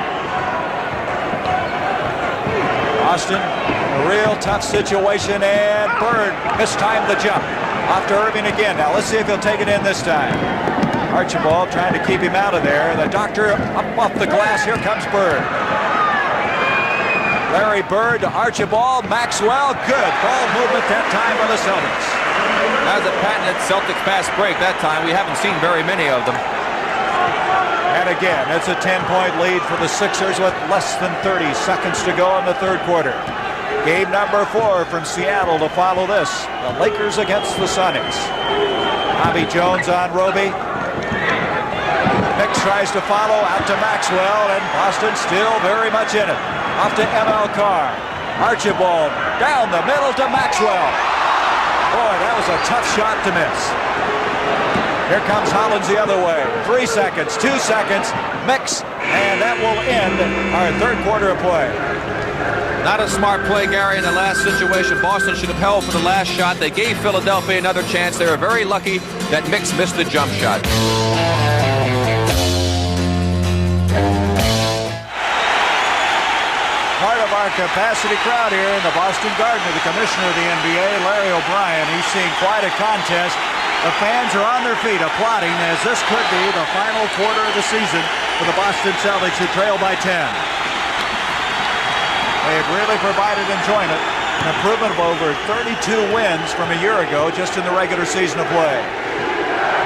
Boston, a real tough situation, and Bird mistimed the jump. Off to Erving again. Now let's see if he'll take it in this time. Archibald trying to keep him out of there. The Doctor up off the glass. Here comes Bird. Larry Bird to Archibald. Maxwell, good. Ball movement that time by the Celtics. That was a patented Celtics fast break that time. We haven't seen very many of them. And again, it's a 10-point lead for the Sixers with less than 30 seconds to go in the third quarter. Game number 4 from Seattle to follow this. The Lakers against the Sonics. Bobby Jones on Roby. Mix tries to follow out to Maxwell, and Boston still very much in it. Off to M.L. Carr. Archibald down the middle to Maxwell. Boy, that was a tough shot to miss. Here comes Hollins the other way. 3 seconds, 2 seconds, Mix, and that will end our third quarter of play. Not a smart play, Gary, in the last situation. Boston should have held for the last shot. They gave Philadelphia another chance. They were very lucky that Mix missed the jump shot. Part of our capacity crowd here in the Boston Garden of the commissioner of the NBA, Larry O'Brien. He's seeing quite a contest. The fans are on their feet applauding as this could be the final quarter of the season for the Boston Celtics, who trail by 10. They've really provided enjoyment, an improvement of over 32 wins from a year ago just in the regular season of play.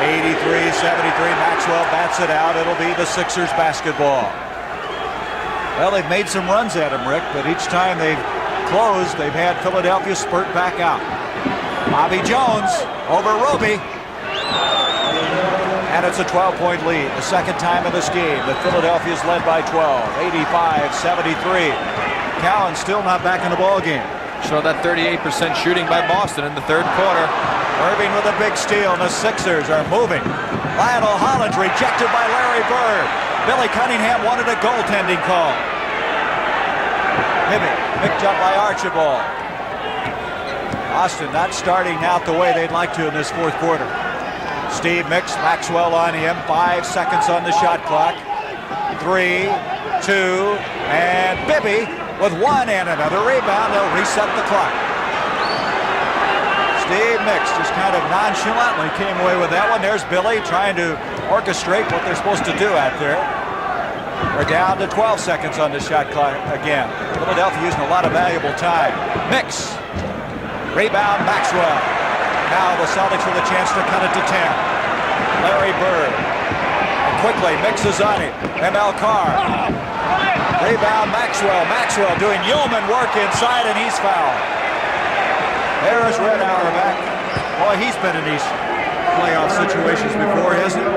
83-73, Maxwell bats it out. It'll be the Sixers basketball. Well, they've made some runs at him, Rick, but each time they've closed, they've had Philadelphia spurt back out. Bobby Jones over Roby. And it's a 12-point lead, the second time in this game that Philadelphia's led by 12, 85-73. Cowan still not back in the ball game. Show that 38% shooting by Boston in the third quarter. Erving with a big steal, and the Sixers are moving. Lionel Hollins rejected by Larry Bird. Billy Cunningham wanted a goaltending call. Hibby picked up by Archibald. Boston not starting out the way they'd like to in this fourth quarter. Steve Mix, Maxwell on him. 5 seconds on the shot clock. 3, 2, and Bibby with one and another rebound. They'll reset the clock. Steve Mix just kind of nonchalantly came away with that one. There's Billy trying to orchestrate what they're supposed to do out there. We're down to 12 seconds on the shot clock again. Philadelphia using a lot of valuable time. Mix. Rebound Maxwell. Now the Celtics with a chance to cut it to 10. Larry Bird. And quickly mixes on it. ML Carr. Rebound Maxwell. Maxwell doing yeoman work inside, and he's fouled. There's Red Auerbach. Boy, he's been in these playoff situations before, hasn't he?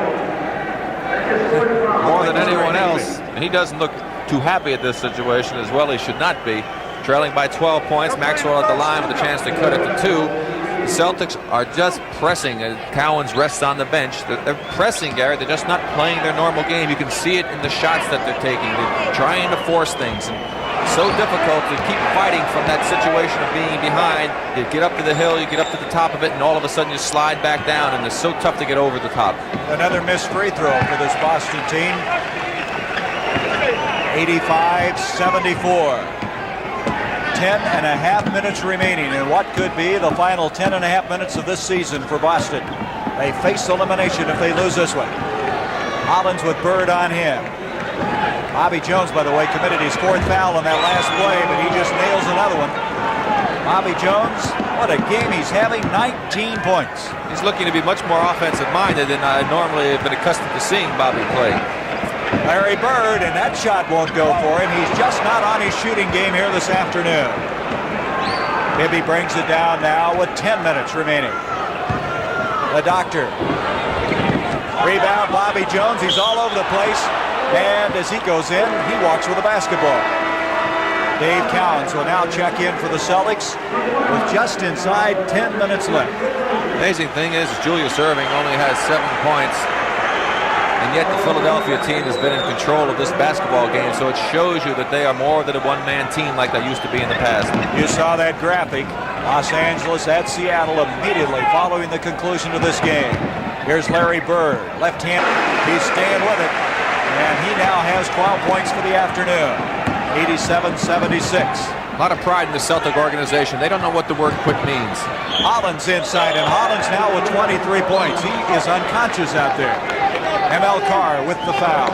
More than anyone else. And he doesn't look too happy at this situation as well. He should not be. Trailing by 12 points. Maxwell at the line with a chance to cut it to 2. The Celtics are just pressing. Cowan's rests on the bench. They're pressing, Gary. They're just not playing their normal game. You can see it in the shots that they're taking. They're trying to force things. And so difficult to keep fighting from that situation of being behind. You get up to the hill, you get up to the top of it, and all of a sudden you slide back down, and it's so tough to get over the top. Another missed free throw for this Boston team. 85-74. 10.5 minutes remaining in what could be the final 10.5 minutes of this season for Boston. They face elimination if they lose this one. Hollins with Bird on him. Bobby Jones, by the way, committed his 4th foul on that last play, but he just nails another one. Bobby Jones, what a game he's having, 19 points. He's looking to be much more offensive-minded than I normally have been accustomed to seeing Bobby play. Larry Bird, and that shot won't go for him. He's just not on his shooting game here this afternoon. Bibby brings it down now with 10 minutes remaining. The doctor. Rebound, Bobby Jones. He's all over the place. And as he goes in, he walks with the basketball. Dave Cowens will now check in for the Celtics with just inside 10 minutes left. Amazing thing is Julius Erving only has 7 points. And yet the Philadelphia team has been in control of this basketball game, so it shows you that they are more than a one-man team like they used to be in the past. You saw that graphic. Los Angeles at Seattle immediately following the conclusion of this game. Here's Larry Bird, left-handed. He's staying with it, and he now has 12 points for the afternoon. 87-76. A lot of pride in the Celtic organization. They don't know what the word quit means. Hollins inside, and Hollins now with 23 points. He is unconscious out there. ML Carr with the foul.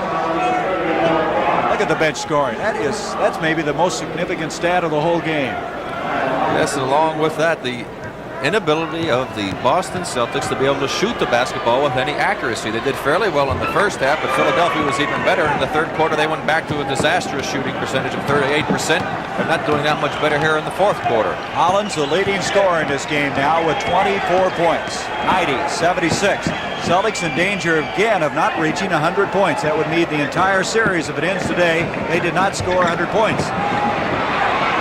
Look at the bench scoring. That's maybe the most significant stat of the whole game. Yes, and along with that, the inability of the Boston Celtics to be able to shoot the basketball with any accuracy. They did fairly well in the first half, but Philadelphia was even better. In the third quarter, they went back to a disastrous shooting percentage of 38%. They're not doing that much better here in the fourth quarter. Hollins, the leading scorer in this game now with 24 points. 90-76. Celtics in danger again of not reaching 100 points. That would mean the entire series, if it ends today, they did not score 100 points.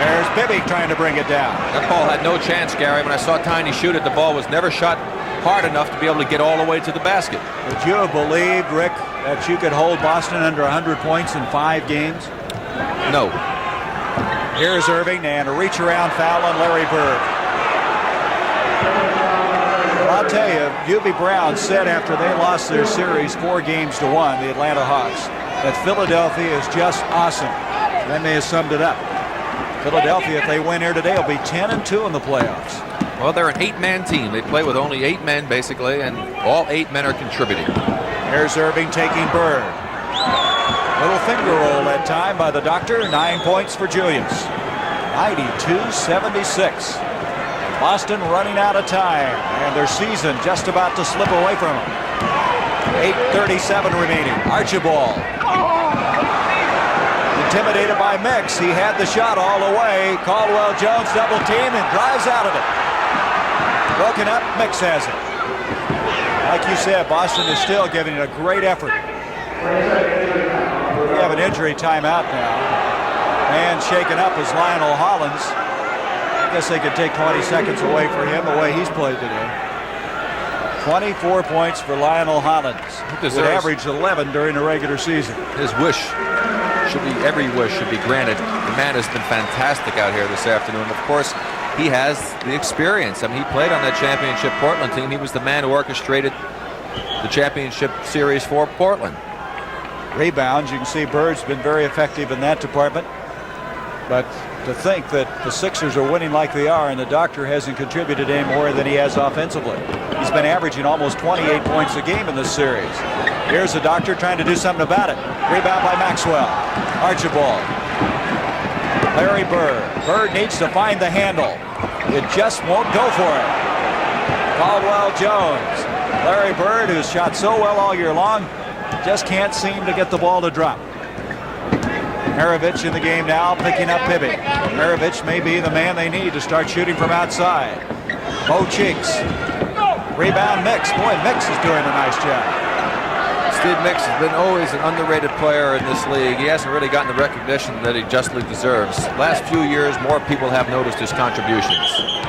There's Bibby trying to bring it down. That ball had no chance, Gary. When I saw Tiny shoot it, the ball was never shot hard enough to be able to get all the way to the basket. Would you have believed, Rick, that you could hold Boston under 100 points in 5 games? No. Here's Erving, and a reach-around foul on Larry Bird. I'll tell you, UB Brown said after they lost their series 4-1, the Atlanta Hawks, that Philadelphia is just awesome. Then they have summed it up. Philadelphia, if they win here today, will be 10-2 in the playoffs. Well, they're an 8-man team. They play with only 8 men, basically, and all 8 men are contributing. Here's Erving taking Bird. Little finger roll that time by the doctor. 9 points for Julius. 92-76. Boston running out of time, and their season just about to slip away from them. 8:37 remaining. Archibald. Intimidated by Mix. He had the shot all the way. Caldwell Jones double team and drives out of it. Broken up. Mix has it. Like you said, Boston is still giving it a great effort. We have an injury timeout now. Man shaken up is Lionel Hollins. I guess they could take 20 seconds away for him the way he's played today. 24 points for Lionel Hollins. He averaged 11 during the regular season. His wish should be, every wish should be granted. The man has been fantastic out here this afternoon. Of course, he has the experience. I mean, he played on that championship Portland team. He was the man who orchestrated the championship series for Portland. Rebounds, you can see Bird's been very effective in that department. But to think that the Sixers are winning like they are and the doctor hasn't contributed any more than he has offensively. He's been averaging almost 28 points a game in this series. Here's the doctor trying to do something about it. Rebound by Maxwell. Archibald. Larry Bird. Bird needs to find the handle. It just won't go for it. Caldwell Jones. Larry Bird, who's shot so well all year long, just can't seem to get the ball to drop. Maravich in the game now, picking up Bibby. Maravich may be the man they need to start shooting from outside. Bo Cheeks. Rebound Mix. Boy, Mix is doing a nice job. Steve Mix has been always an underrated player in this league. He hasn't really gotten the recognition that he justly deserves. Last few years, more people have noticed his contributions.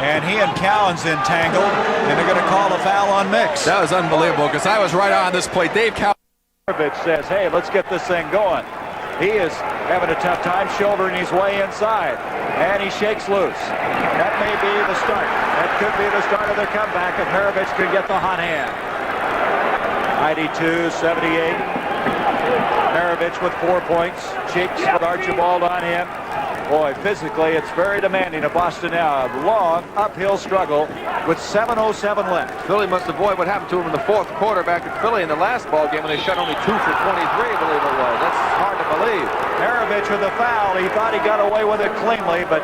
And he and Cowan's entangled, and they're going to call a foul on Mix. That was unbelievable because I was right on this play. Dave Cowan says, hey, let's get this thing going. He is having a tough time shouldering his way inside, and he shakes loose. That may be the start. That could be the start of their comeback if Maravich can get the hot hand. 92-78. Maravich with 4 points. Cheeks with Archibald on him. Boy, physically, it's very demanding of Boston now. A long uphill struggle with 7:07 left. Philly must avoid what happened to him in the fourth quarter back in Philly in the last ball game when they shot only 2 for 23, I believe it was. That's hard to believe. Maravich with a foul. He thought he got away with it cleanly, but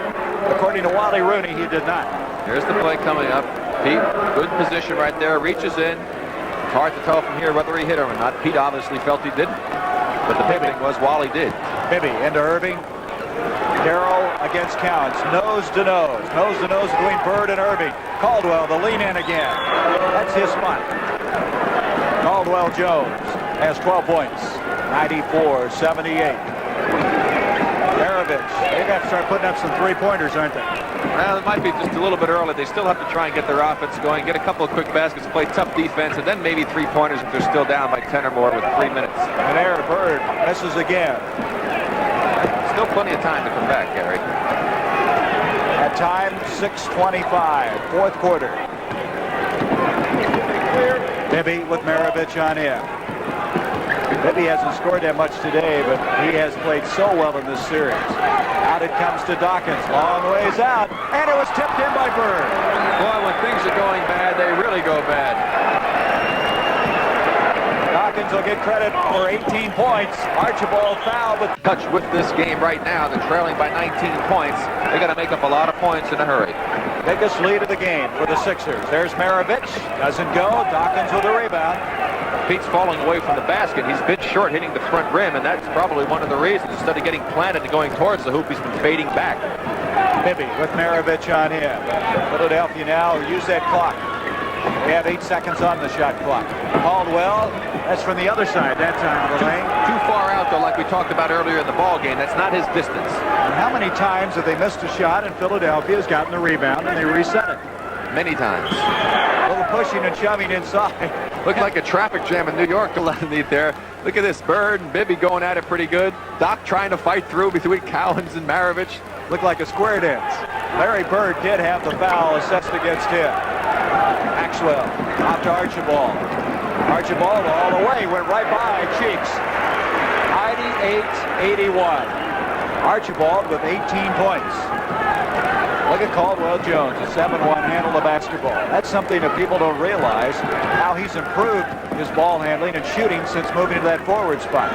according to Wally Rooney, he did not. Here's the play coming up. Pete, good position right there, reaches in. It's hard to tell from here whether he hit him or not. Pete obviously felt he didn't, but the big thing was Wally did. Bibby into Erving. Darrow against Counts, nose to nose between Bird and Erving. Caldwell, the lean in again. That's his spot. Caldwell Jones has 12 points. 94-78. Maravich, they've got to start putting up some three-pointers, aren't they? Well, it might be just a little bit early. They still have to try and get their offense going, get a couple of quick baskets, play tough defense, and then maybe three-pointers if they're still down by 10 or more with 3 minutes. And there, Bird misses again. Still plenty of time to come back, Gary. At time, 6:25, fourth quarter. Bibby with Maravich on him. Bibby hasn't scored that much today, but he has played so well in this series. Out it comes to Dawkins, long ways out, and it was tipped in by Bird. Boy, when things are going bad, they really go bad. Dawkins will get credit for 18 points. Archibald foul, but touch with this game right now. They're trailing by 19 points. They got to make up a lot of points in a hurry. Biggest lead of the game for the Sixers. There's Maravich, doesn't go. Dawkins with a rebound. Pete's falling away from the basket. He's been short hitting the front rim, and that's probably one of the reasons. Instead of getting planted and going towards the hoop, he's been fading back. Bibby with Maravich on him. Philadelphia now use that clock. They have 8 seconds on the shot clock. Caldwell, that's from the other side that time of the lane. Too far out, though, like we talked about earlier in the ball game. That's not his distance. And how many times have they missed a shot and Philadelphia has gotten the rebound and they reset it? Many times. A little pushing and shoving inside. Looked like a traffic jam in New York underneath there. Look at this, Bird and Bibby going at it pretty good. Doc trying to fight through between Cowens and Maravich. Looked like a square dance. Larry Bird did have the foul assessed against him. Maxwell off to Archibald. Archibald all the way, went right by Cheeks. 98-81. Archibald with 18 points. Look at Caldwell Jones, a 7-1 handle of basketball. That's something that people don't realize, how he's improved his ball handling and shooting since moving to that forward spot.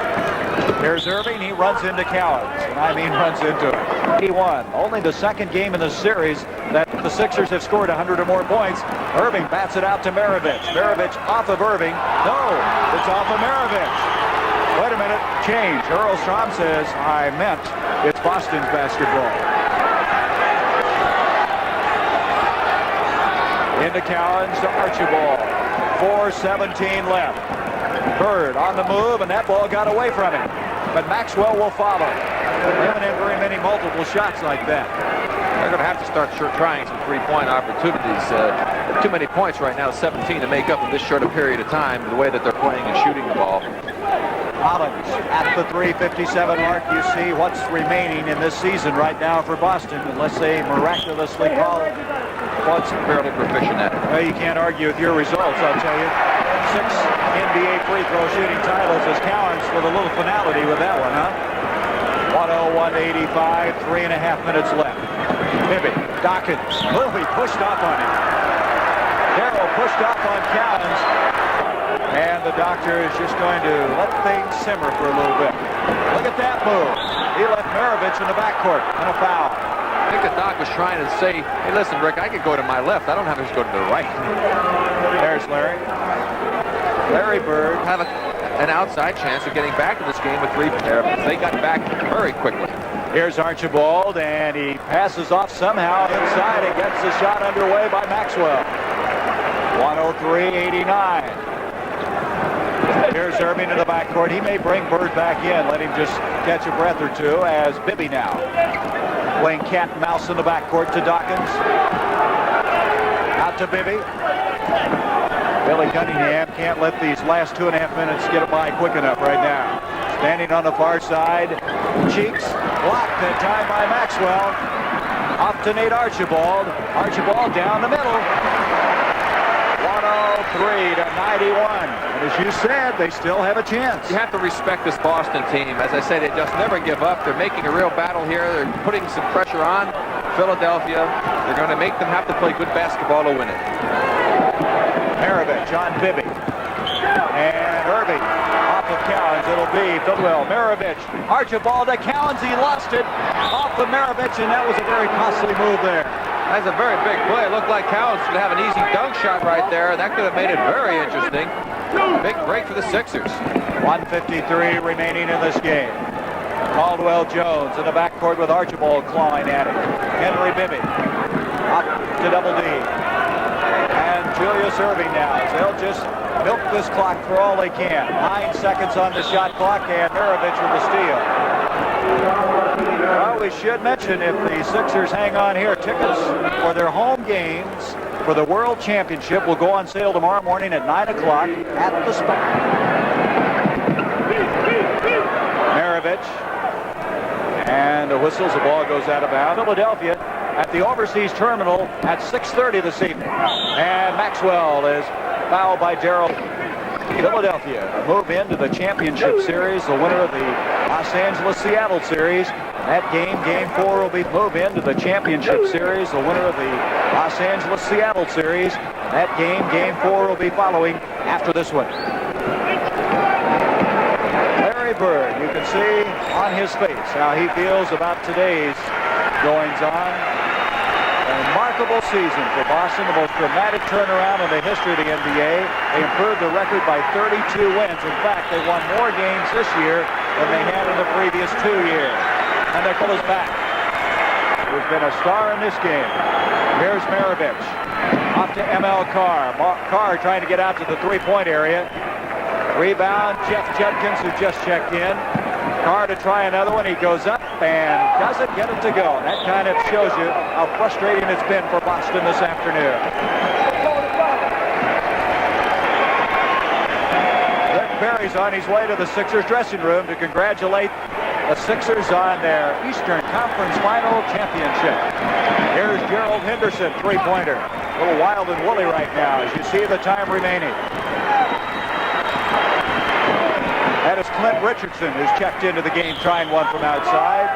There's Erving, he runs into Cowens, and I mean runs into him. 81, only the second game in the series that the Sixers have scored 100 or more points. Erving bats it out to Maravich. Maravich off of Erving. No, it's off of Maravich. Wait a minute, change. Earl Strom says, I meant it's Boston's basketball. Into Cowens to Archibald. 4:17 left. Bird on the move, and that ball got away from him. But Maxwell will follow. They haven't had very many multiple shots like that. They're going to have to start trying some three-point opportunities. Too many points right now, 17 to make up in this short a period of time, the way that they're playing and shooting the ball. Collins at the 3:57 mark. You see what's remaining in this season right now for Boston, unless they miraculously call it. Well, fairly proficient at it. Well, you can't argue with your results, I'll tell you. 6 NBA free throw shooting titles as Cowens with a little finality with that one, huh? 101-85, 3.5 minutes left. Bibby, Dawkins, he pushed off on him. Darrell pushed off on Cowens, and the doctor is just going to let things simmer for a little bit. Look at that move. He left Maravich in the backcourt and a foul. I think the doc was trying to say, hey, listen, Rick, I could go to my left. I don't have to just go to the right. There's Larry. Larry Bird Have an outside chance of getting back to this game with 3 there. They got back very quickly. Here's Archibald, and he passes off somehow inside and gets the shot underway by Maxwell. 103-89. Here's Erving in the backcourt. He may bring Bird back in, let him just catch a breath or two as Bibby now. Playing cat and mouse in the backcourt to Dawkins. Out to Bibby. Billy Cunningham can't let these last 2.5 minutes get by quick enough right now. Standing on the far side. Cheeks blocked that time by Maxwell. Off to Nate Archibald. Archibald down the middle. 103-91. And as you said, they still have a chance. You have to respect this Boston team. As I say, they just never give up. They're making a real battle here. They're putting some pressure on Philadelphia. They're going to make them have to play good basketball to win it. Maravich on Bibby. And Erving off of Cowens. It'll be Bidwell. Maravich. Archibald to Cowens. He lost it off of Maravich, and that was a very costly move there. That's a very big play. It looked like Cowens should have an easy dunk shot right there. That could have made it very interesting. Big break for the Sixers. 1:53 remaining in this game. Caldwell Jones in the backcourt with Archibald clawing at it. Henry Bibby up to Double D. And Julius Erving now. They'll just milk this clock for all they can. 9 seconds on the shot clock, and Maravich with the steal. Well, we should mention, if the Sixers hang on here, tickets for their home games for the World Championship will go on sale tomorrow morning at 9 o'clock at the Spot. Maravich. And the whistles, the ball goes out of bounds. Philadelphia at the overseas terminal at 6:30 this evening. And Maxwell is fouled by Darrell. Philadelphia move into the championship series, the winner of the Los Angeles-Seattle series. That game, Game 4, will be move into the championship series, the winner of the Los Angeles-Seattle series. That game, Game 4, will be following after this one. Larry Bird, you can see on his face how he feels about today's goings-on. A remarkable season for Boston, the most dramatic turnaround in the history of the NBA. They improved the record by 32 wins. In fact, they won more games this year than they had in the previous 2 years. And they're close back. Who's been a star in this game. Here's Maravich. Off to ML Carr. Carr trying to get out to the three-point area. Rebound, Jeff Judkins, who just checked in. Carr to try another one. He goes up and doesn't get it to go. That kind of shows you how frustrating it's been for Boston this afternoon. Rick Barry's on his way to the Sixers dressing room to congratulate the Sixers on their Eastern Conference Final championship. Here's Gerald Henderson, three-pointer. A little wild and woolly right now as you see the time remaining. That is Clint Richardson, who's checked into the game trying one from outside.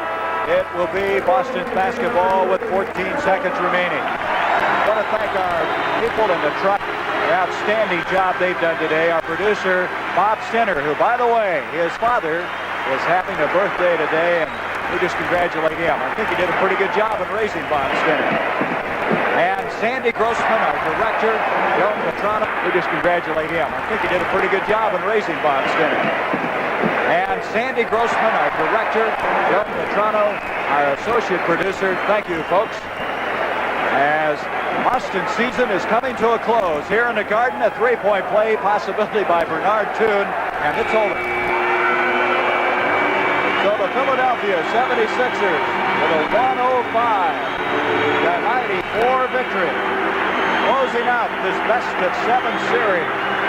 It will be Boston's basketball with 14 seconds remaining. I want to thank our people in the truck. Outstanding job they've done today. Our producer, Bob Sinner, who, by the way, his father is having a birthday today, and we just congratulate him. I think he did a pretty good job in raising Bob Sinner. And Sandy Grossman, our director, Bill Petrano, we just congratulate him. I think he did a pretty good job in raising Bob Sinner. And Sandy Grossman, our director, Bill Petrano, our associate producer. Thank you, folks. As Boston's season is coming to a close here in the Garden, a three-point play possibility by Bernard Toon, and it's over. So the Philadelphia 76ers with a 105-94 victory, closing out this best-of-7 series.